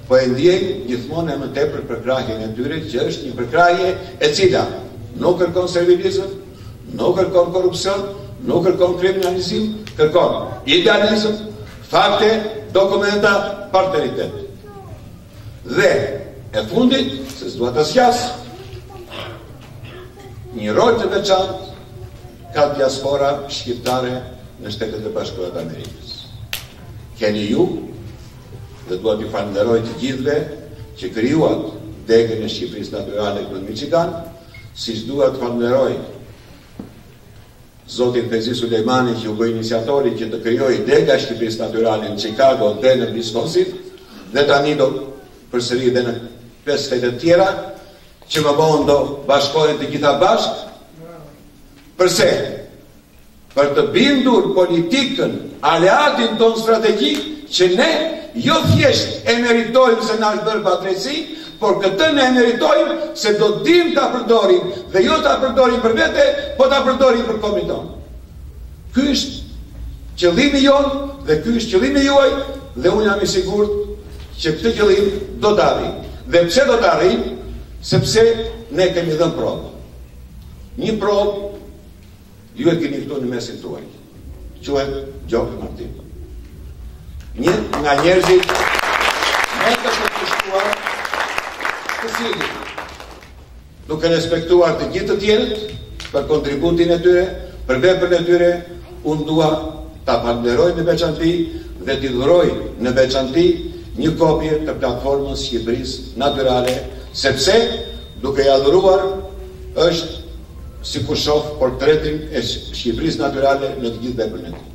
po e ndjejmë gjithmonë më tepër përkrahjen e tyre, që është një përkrahje e cila nuk kërkon servilizëm, nuk kërkon korrupsion, nuk kërkon kriminalizim, kërkon idealizëm, fakte, dokumenta, partneritet. Dhe e fundit, se s'dua ta sqas, një rol të veçantë ka diaspora shqiptare në Shtetet e Bashkuara të Amerikës. Keni ju, dhe dua t'ju falenderoj të gjithëve që krijuat degën e Shqipërisë Natyrale këtu në Michigan, siç dua të falenderoj zotin Fezi Sulejmani që u bë iniciatori që të krijojë dega e Shqipërisë Natyrale në Chicago dhe në Wisconsin, dhe tani do përsëri dhe në 5 shtete tjera që më bëhen do bashkohen të gjitha bashkë. Përse? Për të bindur politikën, aleatin ton strategjik që ne jo thjesht e meritojmë se na është bërë patresi, por këtë ne e meritojmë se do dim ta përdorim dhe jo ta përdorim për vete, po ta përdorim për kombin ton. Ky është qëllimi jon dhe ky është qëllimi juaj dhe unë jam i sigurt që këtë qëllim do të arrijmë. Dhe pse do të arrijmë? Sepse ne kemi dhënë provë. Një provë ju e keni këtu në mesin tuaj. Quhet Gjoki Martin. Një nga njerëzit më të përkushtuar të cilët, duke respektuar të gjithë të tjerët për kontributin e tyre, për veprën e tyre, unë dua ta falenderoj në veçanti dhe t'i dhuroj në veçanti një kopje të platformës Shqipërisë Natyrale, sepse duke ja dhuruar është si kur shoh portretin e Shqipërisë Natyrale në të gjithë veprën e tij.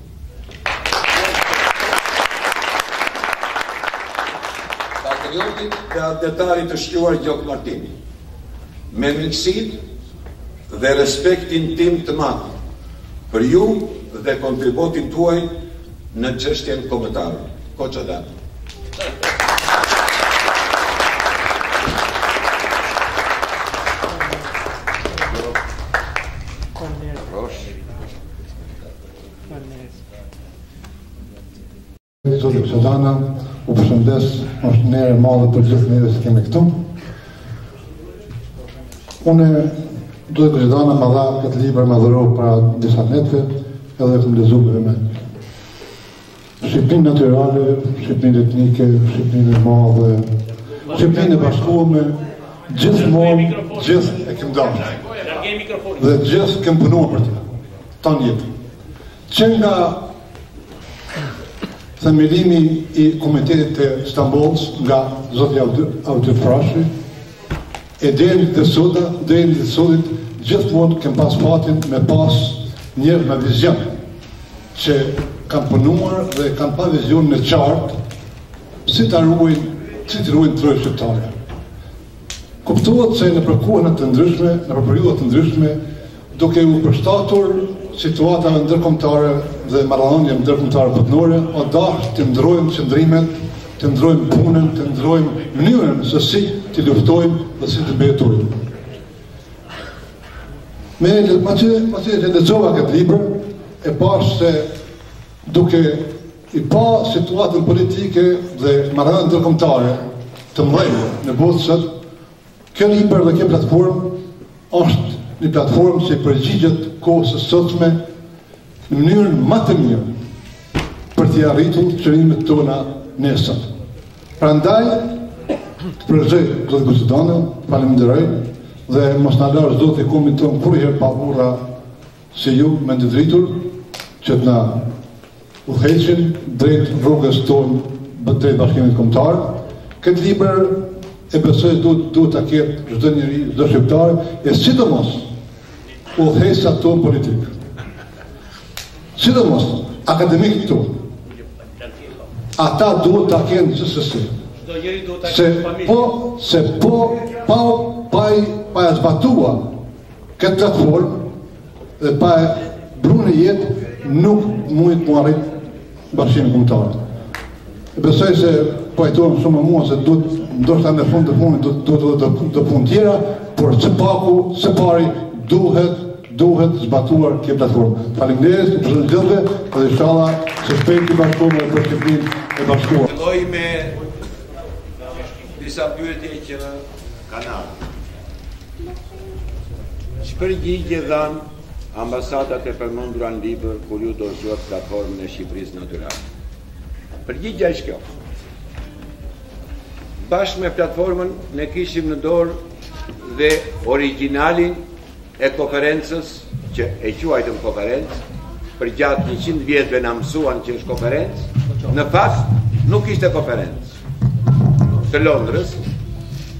Patriotit dhe atletari të shquar Gjoki Martini, me miqësitë dhe respektin tim të madh për ju dhe kontributin tuaj në çështjen kombëtare. Koçodan. Zoti Koçodana, u përshëndes, është një erë madhe për gjithë njerëzit që kemi këtu. Unë Zoti Koçodana më dha këtë libër më dhuroi para disa netëve, edhe kam lexuar me Shqipërinë natyrale, Shqipërinë etnike, Shqipërinë e madhe, Shqipërinë e bashkuar, gjithmonë gjithë e kem dashur. Dhe gjithë kem punuar për të. Tan jetë. Që nga themelimi i Komitetit të Stambolls nga zoti Audit Frashi, e deri të sotit, gjithmonë kem pas fatin me pas njerëz me vizion që kanë punuar dhe kanë pa vizion në qartë si të ruajnë trojë shqiptare. Kuptohet se në përkohën të ndryshme, në periudha të ndryshme, duke u përshtatur situata ndërkombëtare dhe marrëdhënie ndërkombëtare botërore, o dash të ndrojmë qëndrimet, të ndrojmë punën, të ndrojmë mënyrën se si të luftojmë dhe si të mbetojmë. Pasi që lexova këtë libër, e pash se duke i pa situatën politike dhe marrëdhënie ndërkombëtare të mëdha në botë sot, kjo libër dhe kjo platformë është një platformë që përgjigjet kohës së sotme në mënyrën më të mirë për t'i arritur qëllimet tona nesër. Prandaj, të përgjej Zoti Koçodana, falenderoj dhe mos na lësh Zoti kombin ton kurrë pa burra si ju me të dritur që të na udhëheqin drejt rrugës tonë drejt bashkimit kombëtar. Këtë libër e besoj duhet ta ketë çdo njeri, çdo shqiptar, e sidomos udhëheqësat tonë politikë. Sidomos akademikët tonë. Ata duhet ta kenë gjithsesi. Se pa e zbatuar këtë platformë dhe pa e brunë jetë nuk mund të arrit bashkimin kombëtar. Besoj se pajtohem shumë mua se ndoshta në fund të fundit do të punë tjera, por së paku, së pari duhet zbatuar kjo platformë. Faleminderit për gjithëve dhe inshallah se shpejt të bashkohemi për Shqipërinë e bashkuar. Filloj me disa pyetje që kanë ardhur. Ç'përgjigje dhan ambasadat e përmendura në libër kur ju dorëzuat platformën e Shqipërisë Natyrale? Përgjigjja është kjo. Bashkë me platformën ne kishim në dorë dhe originalin e konferencës që e quajtëm konferencë, për gjatë 100 vjetëve na mësuan që është konferencë, në fakt nuk ishte konferencë të Londrës,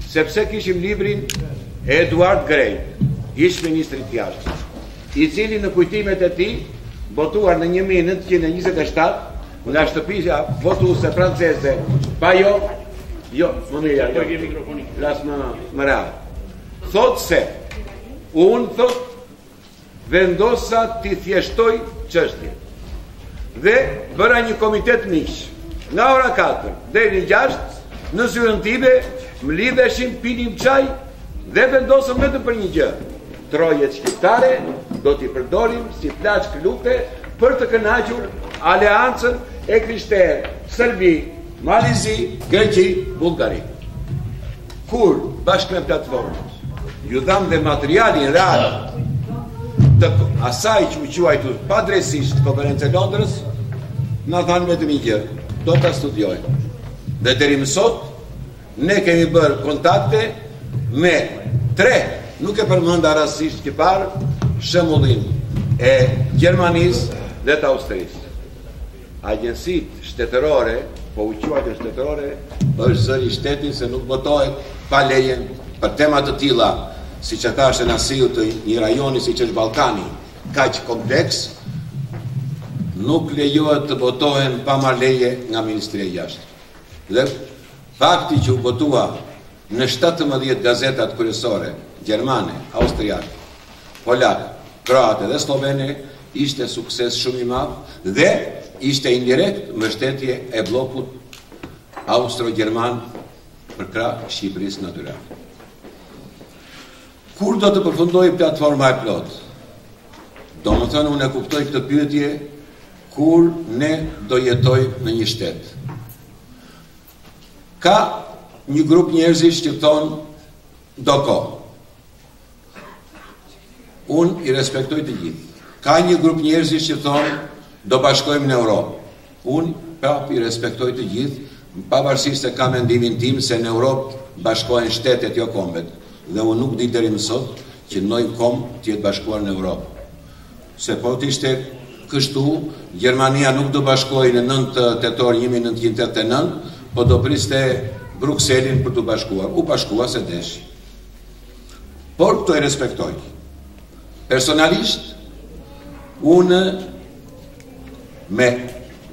sepse kishim librin e Eduard Grey, ish ministrit jashtëm, i cili në kujtimet e tij, votuar në 1927 nga shtëpia votuese franceze, pa më mirë, las më rrallë. Thot se, unë thot, vendosa t'i thjeshtoj çështje. Dhe bëra një komitet miq. Nga ora 4 deri në 6, në zyrën time, më lidheshim, pinim çaj dhe vendosëm vetëm për një gjë. Trojet shqiptare do t'i përdorim si plaçk lufte për të kënaqur aleancën e krishterë, Serbi, Malizi, Greqi, Bullgari. Kur bashkë me platformën ju dham dhe materialin real të asaj që u quajtur padrejtisht konferencë e Londrës, na thanë vetëm një gjë, do ta studiojmë. Dhe deri më sot ne kemi bërë kontakte me 3, nuk e përmenda rastisht që parë, shembullin e Gjermanisë dhe të Austrisë. Agjensitë shtetërore, po u quajtur shtetërore, është zëri i shtetit se nuk votohet pa lejen për tema të tilla, siç e thashë Nasiu, të një rajoni siç është Ballkani, kaq kompleks, nuk lejohet të votohen pa marrë leje nga Ministria e Jashtëm. Dhe fakti që u votua në 17 gazetat kryesore, gjermane, austriake, polake, kroate dhe slovene, ishte sukses shumë i madh dhe ishte indirekt mbështetje e bllokut austro-gjerman për krah Shqipërisë natyrale. Kur do të përfundoj platforma e plot? Do më thënë, unë e kuptoj këtë pyetje kur ne do jetoj në një shtet. Ka një grup njerëzish që thonë do kohë. Unë i respektoj të gjithë. Ka një grup njerëzish që thonë do bashkojmë në Europë. Unë prap i respektoj të gjithë, pavarësisht se ka mendimin tim se në Europë bashkohen shtetet, jo kombet. Dhe unë nuk di deri më sot që në kombë të jetë bashkuar në Europë. Se po të ishte kështu, Gjermania nuk do bashkojë në 9 tetor 1989, po do priste Brukselin për të bashkuar. U bashkua se deshi. Por këto e respektoj. Personalisht, unë me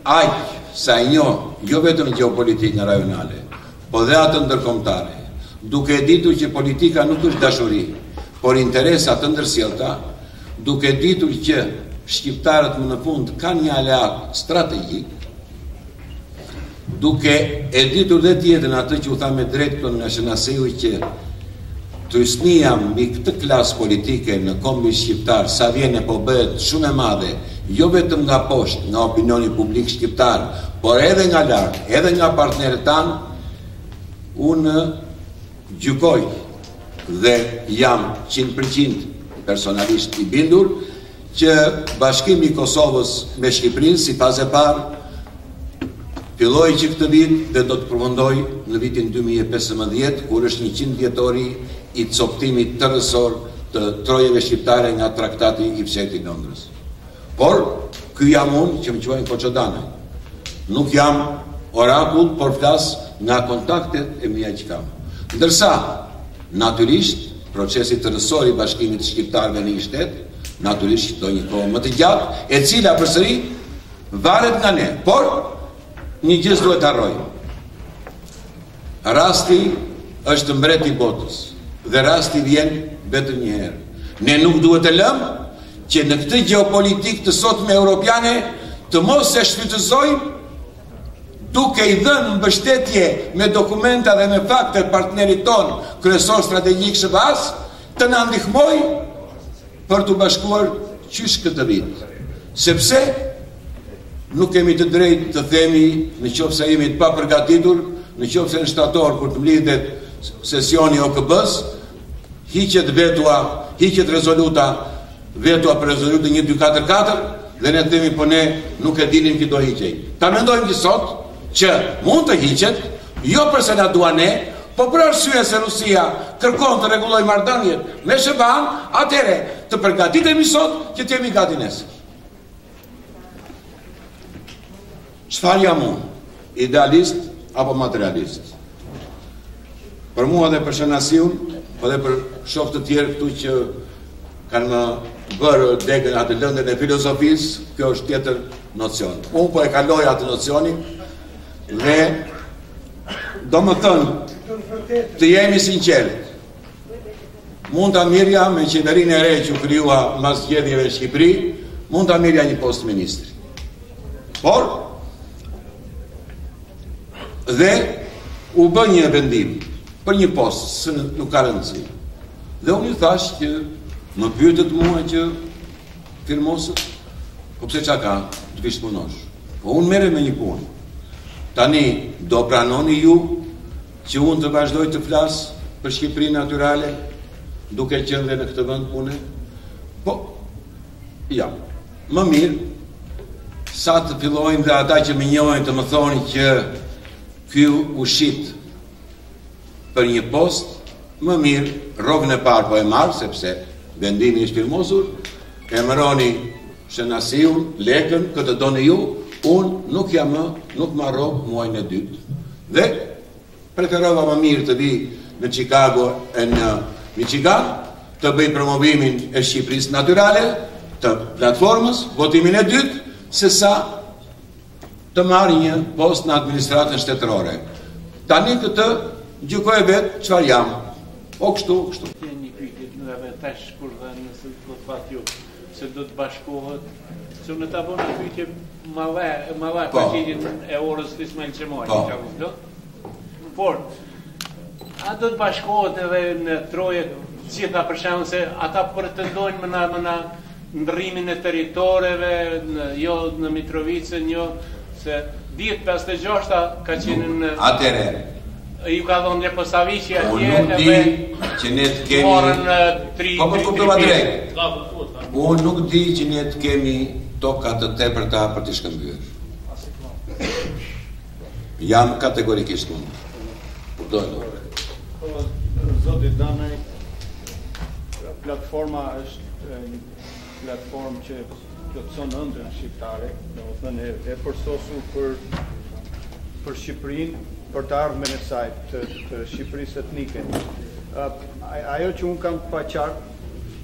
aq sa e njoh, jo vetëm geopolitikën rajonale, po dhe atë ndërkombëtare, duke ditur që politika nuk është dashuri, por interesa të ndërsjellta, duke ditur që shqiptarët më në fund kanë një aleat strategjik, duke e ditur dhe tjetën atë që u tha me drejt këto nga Shënasiu, që trysnia mbi këtë klasë politike në kombin shqiptar sa vjen e po bëhet shumë e madhe, jo vetëm nga poshtë, nga opinioni publik shqiptar, por edhe nga lart, edhe nga partnerët tanë, unë gjykoj dhe jam 100% personalisht i bindur që bashkimi i Kosovës me Shqipërinë si fazë e parë filloi që këtë vit dhe do të përfundoj në vitin 2015, kur është 100 vjetori i coptimit tërësor të trojeve shqiptare nga traktati i fshehtë i Londrës. Por, ky jam unë që më quajnë Koçodane. Nuk jam orakull, por flas nga kontaktet e mia që kam. Ndërsa, natyrisht, procesi tërësor i bashkimit të shqiptarëve në një shtet, natyrisht do një kohë më të gjatë, e cila përsëri varet nga ne. Por, një gjë duhet të harrojmë. Rasti është mbreti i botës dhe rasti vjen vetëm një herë. Ne nuk duhet të lëmë që në këtë geopolitikë të sotme europiane të mos e shfrytëzojmë duke i dhënë mbështetje me dokumenta dhe me fakte partnerit ton kryesor strategjik SBA-s të na ndihmoj për të bashkuar qysh këtë vit. Sepse nuk kemi të drejtë të themi në qoftë se jemi të papërgatitur, në qoftë se në shtator kur të mlidhet sesioni OKB-s, hiqet vetua, hiqet rezoluta, vetua për rezolutën 1244 dhe ne themi po ne nuk e dinim që do hiqej. Ta mendojmë që sot që mund të hiqet, jo përse na dua ne, Po për arsye se Rusia kërkon të rregullojë marrëdhëniet me SBA-n, atëherë të përgatitemi sot që të jemi gati nesër. Çfarë jam unë? Idealist apo materialist? Për mua dhe për Shënasiun, po dhe për shokë të tjerë këtu që kanë më bërë degën atë lëndën e filozofisë, kjo është tjetër nocion. Unë po e kaloj atë nocioni dhe do më thënë të jemi sinqert. Mund ta mirja me qeverinë e re që u krijua mbas zgjedhjeve në Shqipëri, mund ta mirja një post ministri. Por dhe u bë një vendim për një post, së nuk ka rëndësi. Dhe unë i thash që më pyetët mua që firmosët, po pse qa ka të vish punosh? Po unë mere me një punë. Tani, do pranoni ju që unë të vazhdoj të flasë për Shqipërinë natyrale, duke qenë dhe në këtë vend pune? Po, ja, më mirë, sa të fillojnë dhe ata që më njohin të më thoni që ky u shit për një post, më mirë, rrogën e parë po e marë, sepse vendimi është firmosur, emëroni Shënasiun, Lekën, këtë doni ju, unë nuk jam nuk ma rrogë muajnë e dytë. Dhe preferova më mirë të vi në Chicago e në Michigan, të bëj promovimin e Shqipërisë natyrale, të platformës, votimin e dytë, se sa të marrë një post në administratën shtetërore. Tani këtë gjykoj vetë çfarë jam. O kështu, kështu. Një pyetje edhe tash kur dhe nëse do të pat ju se do të bashkohet, se unë ta bëj një pyetje më përgjigjen e orës Ismail Çemali, çfarë do? Por a do të bashkohet edhe në troje gjitha për shembull se ata pretendojnë më na ndrrimin e territoreve, jo në Mitrovicën, jo se 10-56 ka qenë në atëre. Ju ka dhënë Leposaviqi atje edhe që ne të kemi po kuptova drejt. Unë nuk di që ne të kemi toka të tepërta për të shkëmbyer. Jam kategorikisht unë. Zoti Danaj, platforma është një platformë që plotëson ëndrrën shqiptare, domethënë e përsosur për Shqipërinë, për të ardhmen e saj të Shqipërisë etnike. Ajo që unë kam pa qartë,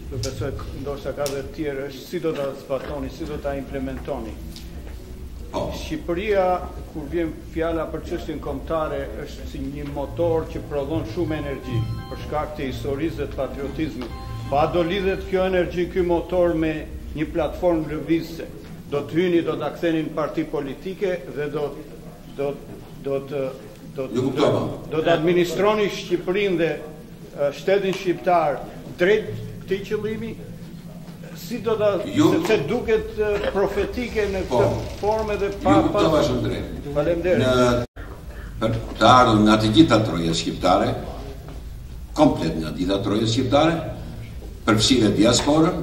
do besoj ndoshta ka dhe të tjerë, është si do ta zbatoni, si do ta implementoni. Shqipëria, kur vjen fjala për çështjen kombëtare, është si një motor që prodhon shumë energji për shkak të historisë dhe të patriotizmit. Pa do lidhet kjo energji, ky motor me një platformë lëvizse. Do të hyni, do ta ktheni në parti politike dhe do të administroni Shqipërinë dhe shtetin shqiptar drejt këtij qëllimi. Si do ta, sepse duket profetike në këtë formë dhe pa. Ju kuptova shumë drejt. Faleminderit. Për të ardhur nga të gjitha trojet shqiptare, komplet nga të gjitha trojet shqiptare, përfshirë diasporën,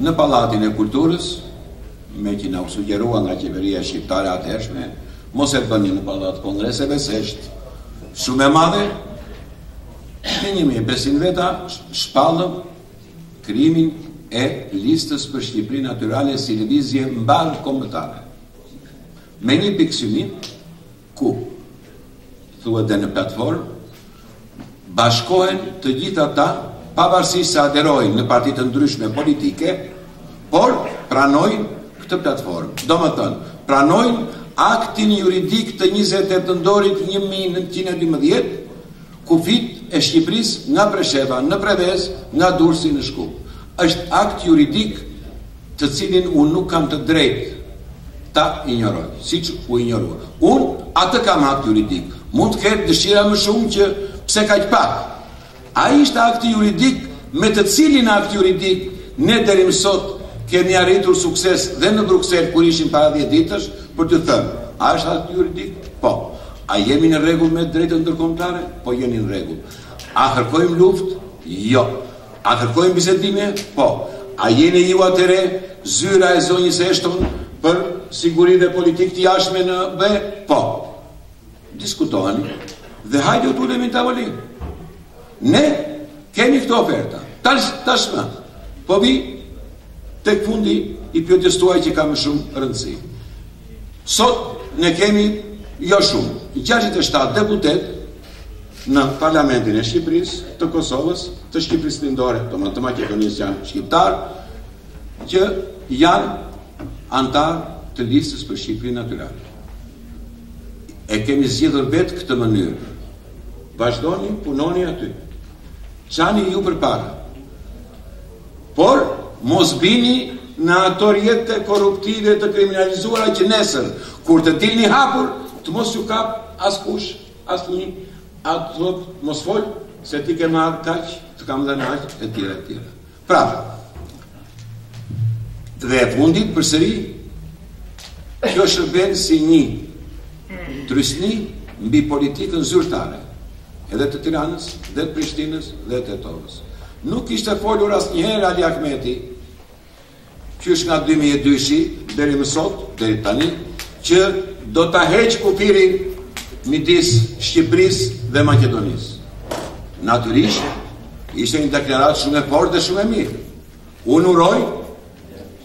në Pallatin e Kulturës, me që na u sugjerua nga qeveria shqiptare atëhershme, mos e bëni në Pallat Kongreseve, se është shumë e madhe, me 1500 veta shpallëm krijimin e listës për Shqipërinë natyrale si lëvizje mbar kombëtare. Me një pikë synim, ku thuhet dhe në platformë, bashkohen të gjithë ata, pavarësisht se aderojnë në parti të ndryshme politike, por pranojnë këtë platformë. Domethënë, pranojnë aktin juridik të 28 nëntorit 1912, kufit e Shqipërisë nga Presheva në Prevez, nga Durrësi në Shkup. Është akt juridik të cilin unë nuk kam të drejtë ta ignoroj, siç u ignorua. Unë atë kam akt juridik. Mund të ketë dëshira më shumë që pse kaq pak. Ai ishte akti juridik me të cilin akt juridik ne deri më sot kemi arritur sukses dhe në Bruksel kur ishim para 10 ditësh për të thënë, a është akt juridik? Po. A jemi në rregull me drejtën ndërkombëtare? Po jemi në rregull. A kërkojmë luftë? Jo. A kërkojmë bisedime? Po. A jeni ju atëre zyra e zonjës Ashton për siguri dhe politikë të jashtme në BE? Po. Diskutoheni. Dhe hajde u tulemi në tavolinë. Ne kemi këto oferta. Tashmë, po vi tek fundi i pyetjes tuaj që ka më shumë rëndësi. Sot ne kemi jo shumë, 67 deputet në Parlamentin e Shqipërisë, të Kosovës, të Shqipërisë Lindore, të Maqedonisë janë shqiptar, që janë antar të listës për Shqipërinë natyrale. E kemi zgjedhur vetë këtë mënyrë. Vazhdoni, punoni aty. Çani ju përpara. Por mos bini në ato rrjete korruptive të kriminalizuara që nesër, kur të dilni hapur, të mos ju kap askush, asnjë, atë thot, mos fol, se ti ke marrë kaq, të kam dhënë aq, e tjera, e tjera. Pra, dhe e fundit përsëri, kjo shërben si një trysni mbi politikën zyrtare, edhe të Tiranës, dhe të Prishtinës, dhe të Tetovës. Nuk ishte folur asnjëherë Ali Ahmeti, qysh nga 2002-shi, deri më sot, deri tani, që do ta heq kufirin midis Shqipërisë dhe Maqedonisë. Natyrisht, ishte një deklaratë shumë e fortë dhe shumë e mirë. Unë uroj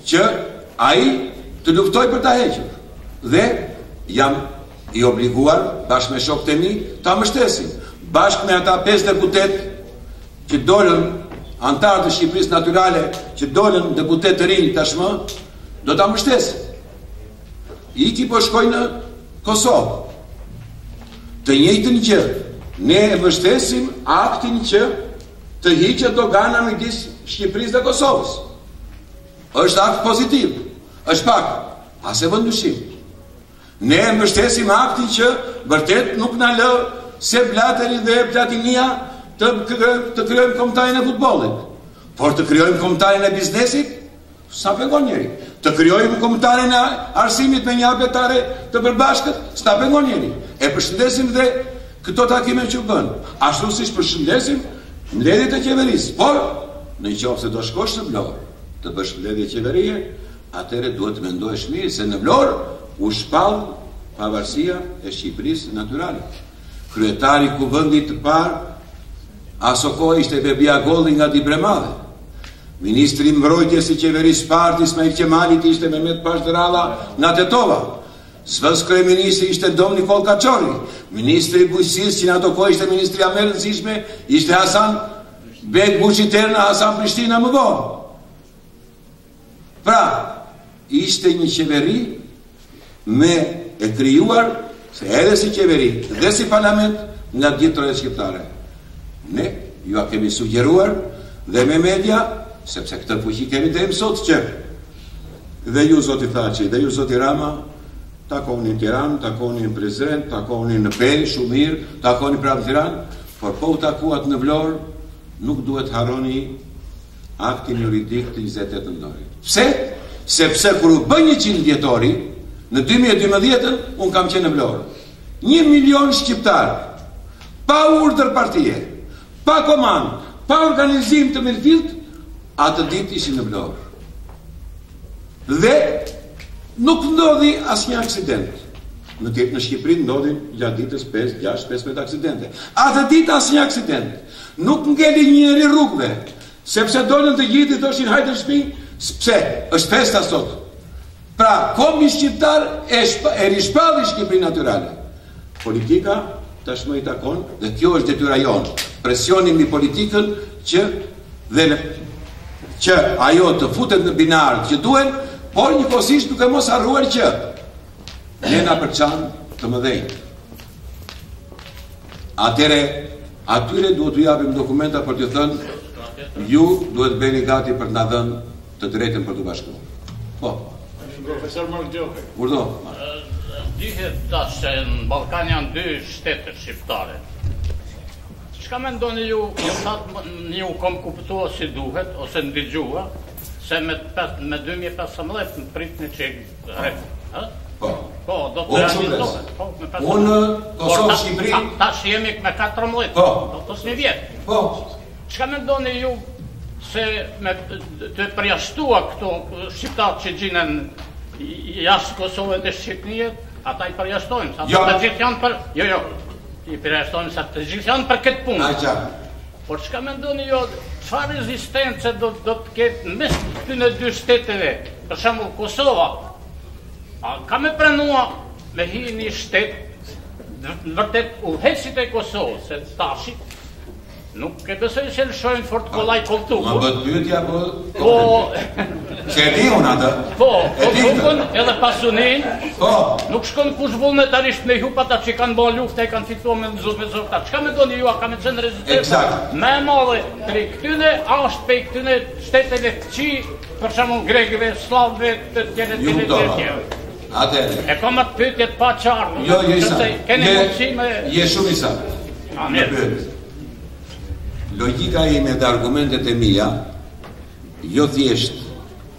që ai të luftoj për ta hequr. Dhe jam i obliguar, bashkë me shokët e mi, ta mbështesim. Bashkë me ata 5 deputet që dolën antarë të Shqipërisë natyrale, që dolën deputet të rinj tashmë, do ta mbështesim. Iki po shkoj në Kosovë. Të njëjtën gjë, ne e mbështesim aktin që të hiqet dogana midis Shqipërisë dhe Kosovës. Është akt pozitiv, është pak, as e vë ndyshim. Ne e mbështesim aktin që vërtet nuk na lë se Blateri dhe Platinia të krijojmë kombëtarin e futbollit, por të krijojmë kombëtarin e biznesit, sa pengon njeri. Të krijojmë kombëtarin e arsimit me një abetare të përbashkët, s'ta pengon njeri. E përshëndesim dhe këto takime që bën, ashtu siç përshëndesim mbledhjet e qeverisë. Por, nëse do shkosh në Vlorë, të bësh mbledhje qeverie, atëherë duhet të mendosh mirë se në Vlorë u shpall pavarësia e Shqipërisë natyrale. Kryetari i kuvendit të parë aso kohë ishte Bebia Golli nga Dibremade. Ministri mbrojtjes i qeverisë parë Ismail Qemalit ishte Mehmet Pashdëralla nga Tetova. Zvës kryeministri ishte Dom Nikol Kaçori. Ministri i bujqësisë, që në ato kohë ishte ministria më e rëndësishme, ishte Hasan Bek Buçiterna, Hasan Prishtina më vonë. Pra, ishte një qeveri me e krijuar edhe si qeveri dhe si parlament nga gjithë troja shqiptare. Ne ju a kemi sugjeruar dhe me media, sepse këtë fuqi kemi deri më sot që dhe ju zoti Thaçi, dhe ju zoti Rama, takoni në Tiranë, takoni në Prizren, takoni në Bel, shumë mirë, takoni prapë në Tiranë, por po u takuat në Vlorë, nuk duhet harroni aktin juridik të 28 nëntorit. Pse? Sepse kur u bë 100 dhjetori, në 2012-ën, unë kam qenë në Vlorë. 1 milion shqiptar, pa urdhër partie, pa komand, pa organizim të mirëfillt, atë ditë ishin në Vlorë. Dhe nuk ndodhi asnjë aksident. Në Shqipëri ndodhin gjatë ditës 5-6-15 aksidente. Atë ditë asnjë aksident. Nuk ngeli njëri rrugëve, sepse dolën të gjithë thoshin hajde në shtëpi, pse? Është festa sot. Pra, komi shqiptar e rishpalli Shqipërinë natyrale. Politika tashmë i takon dhe kjo është detyra jonë. Presjoni mbi politikën që ajo të futet në binarë që duhen, por njëkohësisht duke mos harruar që ne na përçan të mëdhenj. Atëre, atyre duhet t'u japim dokumenta për t'ju thënë, ju duhet bëni gati për t'na dhënë të drejtën për të bashkuar. Po. Profesor Margjohë. Urdo. Dihet tash se në Ballkan janë 2 shtete shqiptare. Çka mendoni ju, ju kom kuptuar si duhet ose ndëgjua se me 2015 më prit në çek. Po, do të realizohet. Unë Kosovë Shqipëri tash jemi me 14. Po, do të vjet. Po. Çka mendoni ju se me të përjashtua këto shqiptarë që gjinen jashtë Kosovës dhe Shqipërisë, ata I përjashtojnë, sa të gjithë janë për... Jo, i përjashtojnë sa të gjithë janë për këtë punë. Por çka mendoni ju, çfarë rezistence do të ketë mes këtyre dy shteteve, për shembull Kosova? Ka me pranua me hi një shtet vërtet udhëheqësit e Kosovës, se tashi nuk e besoj se lëshojnë fort kollaj Kovtukun. Ma bët pyetja, po... Që e di unë atë? Po, Kovtukun edhe Pasunin, nuk shkon kush vullnetarisht me hup ata që kanë bërë luftë e kanë fituar me zovta. Çka mendoni ju, a ka me qenë rezistencë? Me madhe prej këtyne ashtë prej këtyne shteteve qi, për shembull grekëve, slavëve, të tjere. E kam atë pyetjet pa qartë. Jo, Isa. Je shumë Isa. Mirë. Logika ime dhe argumentet e mia, jo thjesht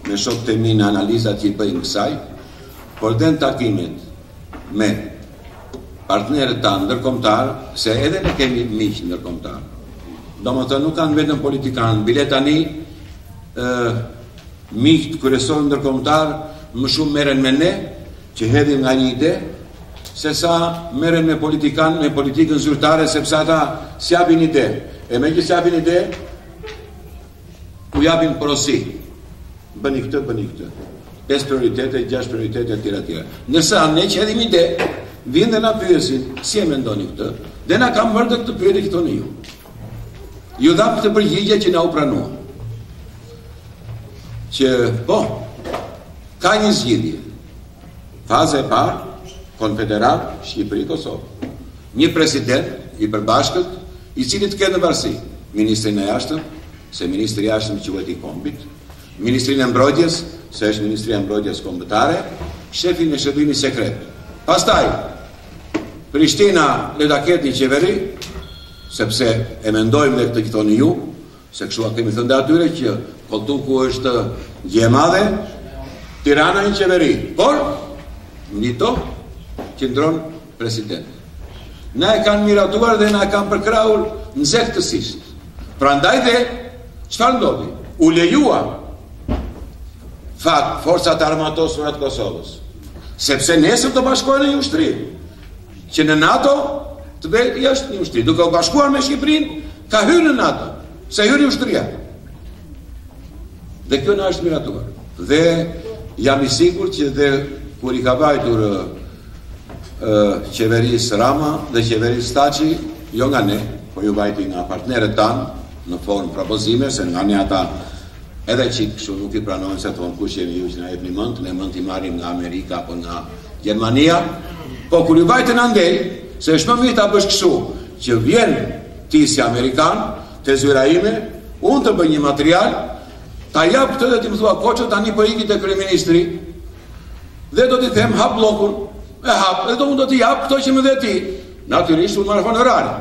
me shok të mi në analizat që i bëjnë kësaj, por dhe në takimet me partnerët ta ndërkombëtar, se edhe ne kemi miq ndërkombëtar. Do më thënë nuk kanë vetëm politikanë, bile tani miqt kryesor ndërkombëtar më shumë merren me ne, që hedhin nga një ide, se sa merren me politikanë, me politikën zyrtare, sepse ata s'japin ide. E me që s'japin ide, u japin porosi. Bëni këtë, bëni këtë. 5 prioritete, 6 prioritete, tjera. Nësa ne që edhim ide, vinë dhe na pyesin, si e mendoni këtë, dhe na kam mërë dhe këtë pyetje këto në ju. Ju dha këtë përgjigje që na u pranua. Që, po, ka një zgjidhje. Faza e parë, konfederat, Shqipëri-Kosovë. Një president i përbashkët, i cili të ketë në varësi ministrin e jashtëm, se ministri i jashtëm quhet i kombit, ministrin e mbrojtjes, se është ministri e mbrojtjes kombëtare, shefin e shërbimit sekret. Pastaj Prishtina le ta ketë një qeveri, sepse e mendojmë dhe këtë këtoni ju, se kështu kemi thënë atyre që Kovtuku është gjë e madhe, Tirana një qeveri, por një to qëndron president. Na e kanë miratuar dhe na e kanë përkrahur nxehtësisht. Prandaj dhe çfarë ndodhi? U lejua forcat armatosura të Kosovës, sepse nesër do bashkohen në një ushtri, që në NATO të bëhet jashtë një ushtri, duke u bashkuar me Shqipërinë, ka hyrë në NATO, se hyri ushtria. Dhe kjo na është miratuar. Dhe jam i sigurt që dhe kur i ka vajtur qeverisë Rama dhe qeverisë Taçi, jo nga ne, po ju vajti nga partnerët tanë në formë propozime, se nga ne ata edhe që kështu nuk i pranojnë se thonë kush jemi ju që na jepni mend, ne mund t'i marrim nga Amerika apo nga Gjermania, po kur ju vajte në ndel, se është më mirë ta bësh kështu, që vjen ti si Amerikan, te zyra ime, unë të bëj një material, ta jap këtë dhe ti më thua Koço tani po iki te kryeministri, dhe do t'i them hap bllokun, e hap, dhe do t'i jap këto që më dhe ti. Natyrisht unë marrë honorare,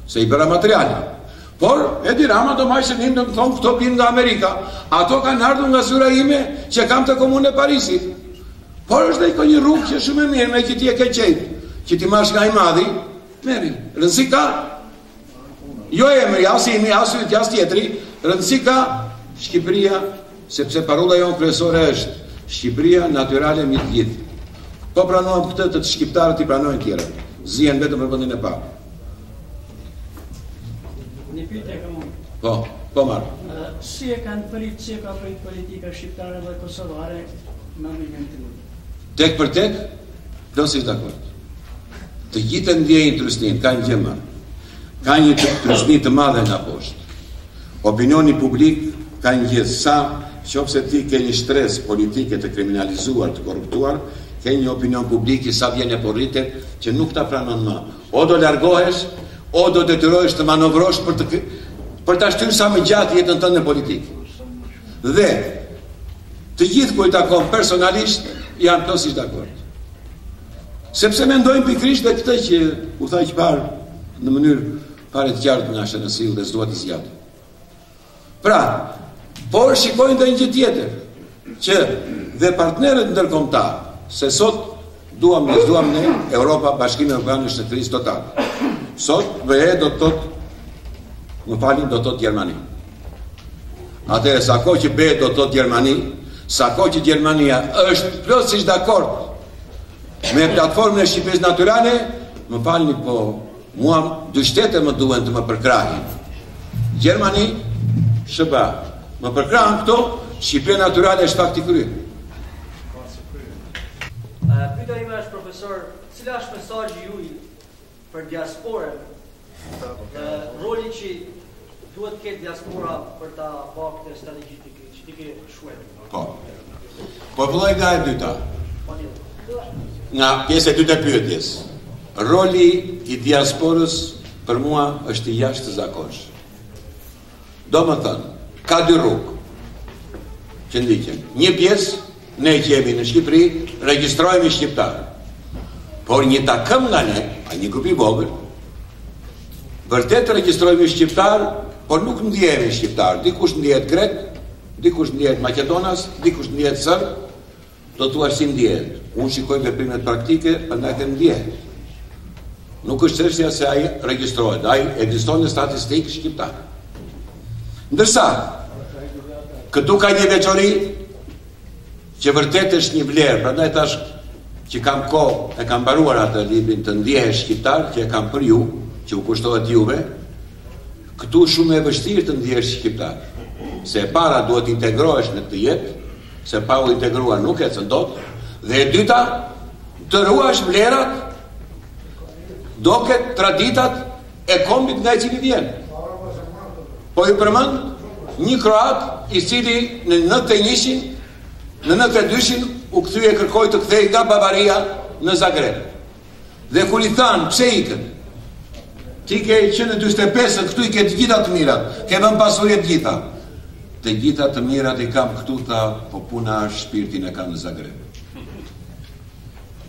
se i bëra materiale. Por, Edi Rama do majshënim në më thonë këto pinë nga Amerika, ato kanë ardhur nga zyra ime që kam të komunë e Parisit. Por është dhe një rrugë që shumë e mirë me që ti e ke qejtë, që ti marrësh nga i madhi, meri, rëndësi ka, jo emri, as imi, as yt, as tjetri, rëndësi ka Shqipëria, sepse parolla jonë kryesore është Shqipëria natyrale mbi të gjithë. Po pranojmë këtë të shqiptarët i pranojnë tjera, zihen vetëm për vendin e parë. Një pyetje kam unë. Po marr. Si e kanë politika shqiptare dhe kosovare në momentin e tij? Tek për tek, plotësisht dakord. Të gjithë ndjejnë trysnin, ka një gjë më. Ka një trysni të madhe nga poshtë. Opinioni publik ka një gjë sa qofse ti ke një stres politike të kriminalizuar, të korruptuar, ke një opinion publik që sa vjen e porritet që nuk ta pranon më. O do largohesh, o do detyrohesh të manovrosh për ta shtyrë sa më gjatë jetën tënde politike. Dhe të gjithë ku i takon personalisht janë plotësisht dakord. Sepse mendojnë pikërisht dhe këtë që u tha që parë në mënyrë fare të qartë nga SNSI-u dhe s'dua të zgjat. Pra, por shikojnë dhe një gjë tjetër, që dhe partnerët ndërkombëtar, se sot duam ne Europa, Bashkimi Evropian është në krizë total. Sot VE do të thotë, më falin, do të thotë Gjermani. Atëherë sa kohë që BE do të thotë Gjermani, sa kohë që Gjermania është plotësisht dakord me platformën e Shqipërisë natyrale, më falni, po Mua 2 shtete më duhen të më përkrahin. Gjermani, SBA. Më përkrahin këto, Shqipëria natyrale është fakti krye. Pyetja ime është, profesor, cila është mesazhi juaj për diasporën? Roli që duhet të ketë diaspora për ta bërë këtë strategjike shkuar. Po filloj nga e dyta. Nga pjesë e dytë e pyetjes. Roli i diasporës për mua është i jashtëzakonshëm. Do më thënë, ka 2 rrugë që ndiqen. Një pjesë, ne që jemi në Shqipëri, regjistrojemi shqiptarë. Por një takëm nga ne, a një grup i vogël, vërtet regjistrojemi shqiptarë, por nuk ndjehemi shqiptarë. Dikush ndjehet grek, dikush ndjehet makedonas, dikush ndjehet serb, do thua si ndjehet. Unë shikoj veprimet praktike, prandaj të ndjehet. Nuk është çështja se ai regjistrohet, ai ekziston në statistikë shqiptar. Ndërsa, këtu ka një veçori që vërtet është një vlerë, prandaj tash që kam kohë, e kam mbaruar atë librin të ndjehesh shqiptar, që e kam për ju, që u kushtohet juve, këtu shumë e vështirë të ndjehesh shqiptar. Se e para duhet integrohesh në këtë jetë, se pa u integruar nuk e cëndot, dhe e dyta, të ruash vlerat, doket traditat e kombit nga i cili vjen. Po ju përmend një kroat i cili në 91-shin, në 92-shin u kthye kërkoi të kthej nga Bavaria në Zagreb. Dhe kur i than pse ikën? Ti ke qenë në 45, këtu i ke të gjitha të mirat, ke vënë pasuri të gjitha. Të gjitha të mirat i kam këtu, tha, po puna është shpirtin e kam në Zagreb.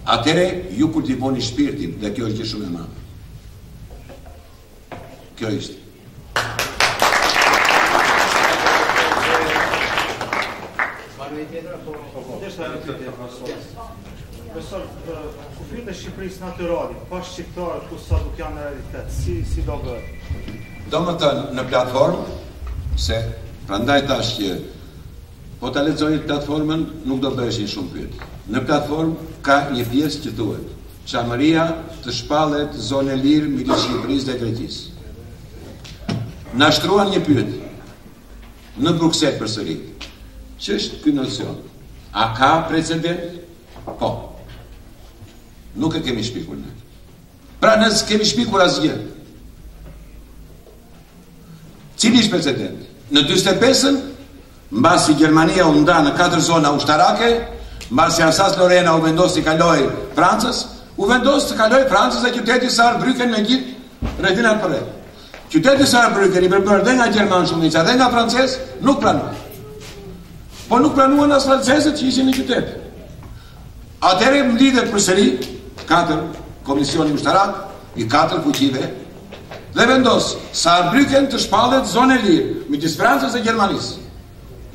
Atëre, ju kur t'i boni shpirtin, dhe kjo është gjë shumë e madhe. Kjo ishte. Profesor, kufirit e Shqipërisë natyrale, pa shqiptarët ku sa nuk janë në realitet, si do bëhet? Do më thënë në platformë, se prandaj tash që po ta lexoni platformën, nuk do bëheshin shumë pyetje. Në platformë ka një pjesë që thuhet çamëria të shpallet zonë lirë midis Shqipërisë dhe Greqisë. Na shtruan një pyetje në Bruksel përsëri. Ç'është ky nocion? A ka precedent? Po. Nuk e kemi shpikur ne. Pra ne s'kemi shpikur asgjë. Cili është precedent? Në 45-ën, mbasi Gjermania u nda në 4 zona ushtarake, mbasi Alsace-Lorena u vendos të kaloj Francës, u vendos të kaloj Francës dhe qyteti Saarbrücken me gjithë rrethinat për rreth. Qyteti Saarbrücken i përbërë dhe nga Gjerman shumica dhe nga francez, nuk pranuan. Po nuk pranuan as francezët që ishin në qytet. Atëherë mblidhet përsëri 4 komisioni ushtarak i 4 fuqive dhe vendos Saarbrücken të shpallet zonë lirë midis Francës dhe Gjermanisë.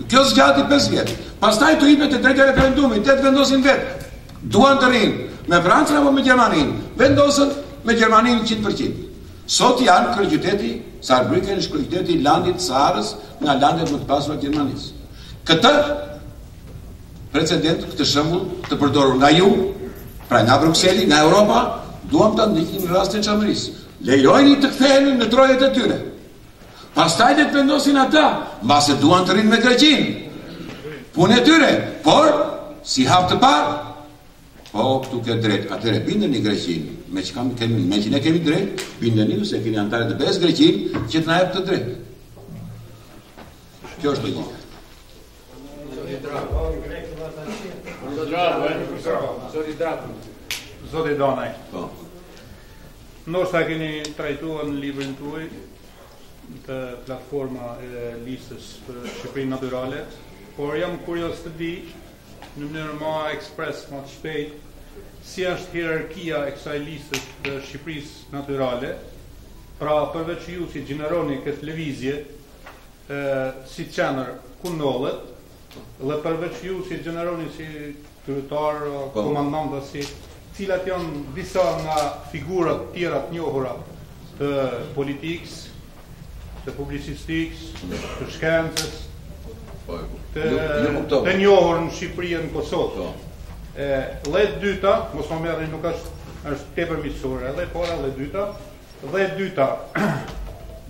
Kjo zgjati 5 vjet. Pastaj të hipet e drejtë referendumit, të vendosin vetë. Duan të rinë me Francën apo me Gjermaninë? Vendosën me Gjermaninë 100%. Sot janë kryeqyteti Saarbrücken është kryeqyteti i landit Saharës nga landet më të pasura të Gjermanisë. Këtë precedent, këtë shembull të përdorur nga ju, pra nga Brukseli, nga Europa, duam ta ndiqim në rastin e çamërisë. Lejojini të kthehen në trojet e tyre. Pastaj të vendosin ata, mbase duan të rinë me Greqinë. Punë e tyre, por si hap të parë, po këtu ke drejt, atëre bindeni Greqinë, me që ne kemi drejt, bindeni se keni antarë të BE-s Greqinë që të na jep të drejt. Kjo është logjika. Zoti Donaj. Ndoshta keni trajtuar në librin tuaj të platforma e listës për Shqipërinë natyrale, por jam kurioz të di në mënyrë më ekspres, më të shpejt, si është hierarkia e kësaj listës të Shqipërisë natyrale, pra përveç ju si gjeneroni këtë lëvizje, si qenër ku ndodhet, dhe përveç ju si gjeneroni si kryetar, komandant, cilat janë disa nga figurat tjera të njohura të politikës, të publicistikës, të shkencës, të njohur në Shqipëri e në Kosovë. Dhe dyta, mos më merrni, nuk është tepër miqësore, edhe para dhe dyta, Dhe e dyta,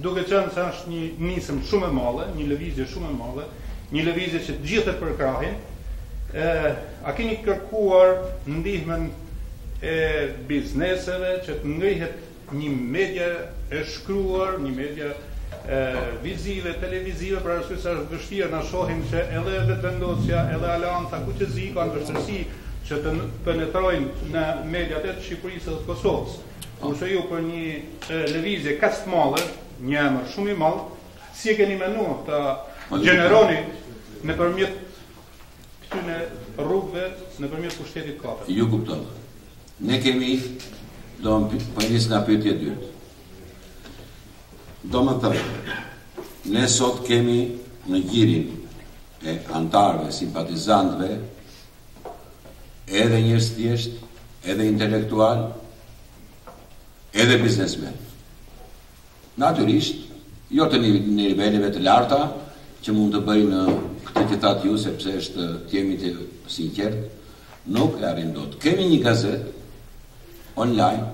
duke qenë se është një nisëm shumë e madhe, një lëvizje shumë e madhe, një lëvizje që të gjithë e përkrahin, a keni kërkuar ndihmën e bizneseve që të ngrihet një media e shkruar, një media vizive, televizive, për arsye se është vështirë na shohim që edhe vetëvendosja, edhe Alianca Kuqezi kanë vështirësi që të penetrojnë në mediat e Shqipërisë dhe të Kosovës. Kurse ju për një lëvizje kaq të madhe, një emër shumë i madh, si e keni menuar ta gjeneroni nëpërmjet këtyre rrugëve, nëpërmjet pushtetit katër? Ju kuptova. Ne kemi, do më nis nga pyetja e dytë. Do më thënë, ne sot kemi në gjirin e antarëve, simpatizantëve, edhe njerëz thjesht, edhe intelektual, edhe biznesmen. Natyrisht, jo të niveleve të larta, që mund të bëjnë këtë që thatë ju, sepse është të jemi të sinqert, nuk e arrin dot. Kemi një gazet online,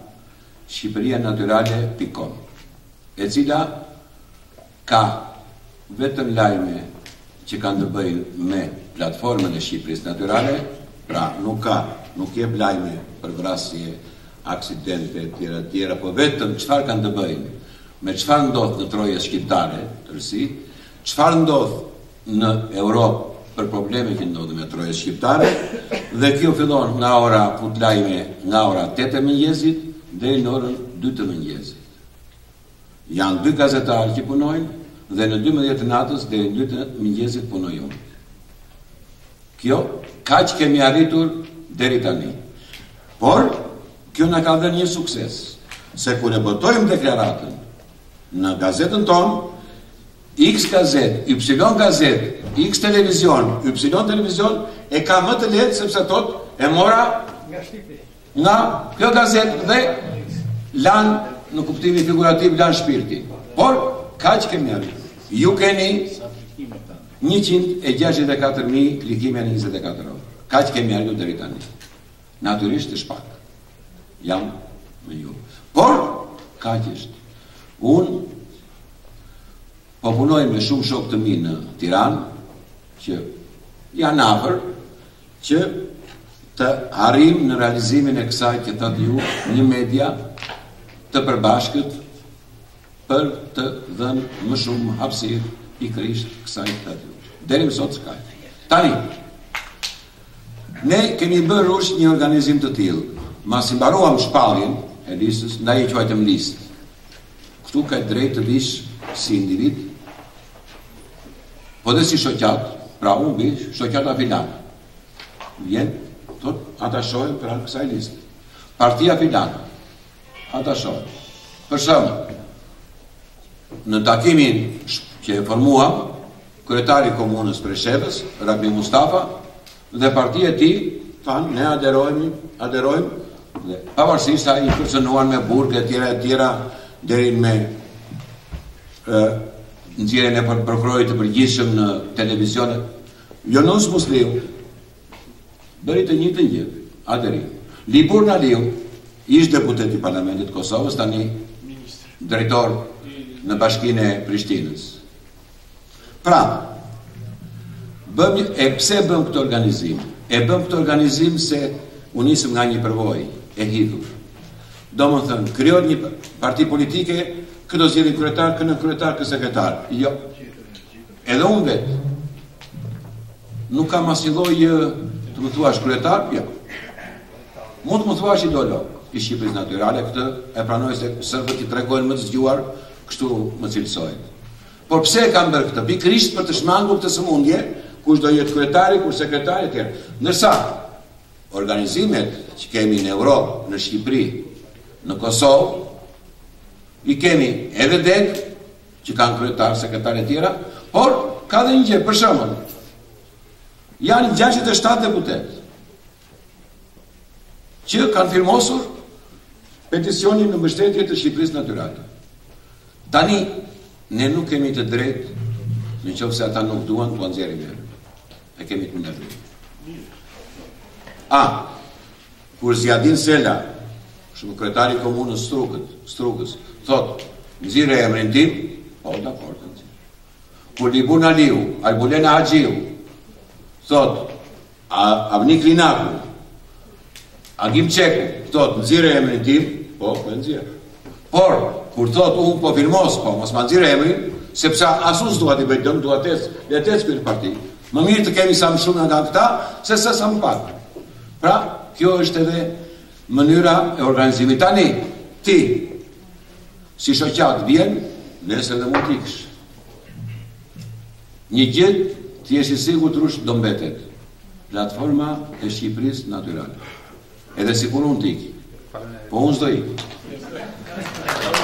shqiperianaturale.com, e cila ka vetëm lajme që kanë të bëjnë me platformën e Shqipërisë Naturale, pra nuk jep lajme për vrasje, aksidente, tjera, po vetëm çfarë kanë të bëjnë me çfarë ndodh në trojet shqiptare, tërësi, çfarë ndodh në Europë për probleme që ndodhin me trojet shqiptare, dhe kjo fillon nga ora fut lajme nga ora 8 e mëngjesit deri në orën 2 të mëngjesit. Janë 2 gazetarë që punojnë dhe në 12 të natës deri në 2 të mëngjesit punojnë. Kjo kaq kemi arritur deri tani. Por kjo na ka dhënë një sukses, se kur e botojmë deklaratën në gazetën tonë, X gazet, Y gazet, X televizion, Y televizion e ka më të lehtë sepse thot e mora nga kjo gazet dhe lan në kuptimin figurativ lan shpirti. Por kaq kemi arritur. Ju keni 164.000 klikime në 24 orë. Kaq kemi arritur deri tani. Natyrisht është pak. Jam me ju. Por kaq është. Unë po punoj me shumë shokë të mi në Tiranë, që janë afër, që të arrim në realizimin e kësaj që thatë ju një media të përbashkët për të dhënë më shumë hapësirë pikërisht kësaj të thatë ju. Deri më sot s'ka. Tani, ne kemi bërë rush një organizim të tillë. Masi mbaruam shpalljen e listës, ndaj e quajtëm listë. Këtu ka drejt të vish si individ, po dhe si shoqat, pra unë bish, shoqata filana. Vjen, thot, ata shohen pranë kësaj listë. Partia filana, ata shohen. Për shembull, në takimin që e formuam, kryetari komunës Preshevës, Rabi Mustafa, dhe partia e tij thanë, ne aderojmë, dhe pavarësisht sa i kërcënuan me burg e tjera, deri me nxjerrjen e prokurorit të përgjithshëm në televizion. Jonos Musliu bëri të njëjtën gjë, aderi. Libur Naliu, ish deputet i Parlamentit të Kosovës, tani drejtor në Bashkinë e Prishtinës. Pra, pse bëm këtë organizim? E bëm këtë organizim se u nisëm nga një përvojë e hidhur. Do më thënë, krijohet një parti politike, këto zgjedhin kryetar, kënë kryetar, kë sekretar. Jo. Edhe unë vetë. Nuk kam asnjë lloj të më thuash kryetar, jo. Mund të më thuash ideolog i Shqipërisë Naturale, këtë e pranoj se serbët i tregojnë më të zgjuar, kështu më cilësojnë. Por pse e kam bërë këtë? Pikërisht për të shmangur këtë sëmundje, kush do jetë kryetari, kush sekretari etj. Ndërsa organizimet që kemi në Europë, në Shqipëri, në Kosovë, i kemi edhe DEG, që kanë kryetar, sekretar e tjera, por ka dhe një gjë, për shembull, janë 67 deputet që kanë firmosur peticionin në mbështetje të Shqipërisë Naturale. Tani, ne nuk kemi të drejtë, në qoftë se ata nuk duan, t'u nxjerrim ne. E kemi të ndërtuar. Kur Zjadin Sela, shumë kryetari i komunës Strugës, thot, nxirë emrin tim, po, dakord, kur Libun Aliu, Albulena Haxhiu, thot, Avnik Linaku, Agim Qeku, thot, nxirë emrin tim, po, nxirë. Por, kur thot, unë po firmos, po, mos ma nxirë emrin, sepse asus duhet i bëjtëm, duhet le të këtë parti. Më mirë të kemi sa më shumë nga këta, se sa më pak. Pra, kjo është edhe mënyra e organizimit. Tani, ti, si shoqat vjen, nesër dhe mund t'iksh. Një gjithë, ti eshi sigur të rush do mbetet. Platforma e Shqipërisë Natyrale. Edhe si kur unë t'iki. Po unë s'do ikë.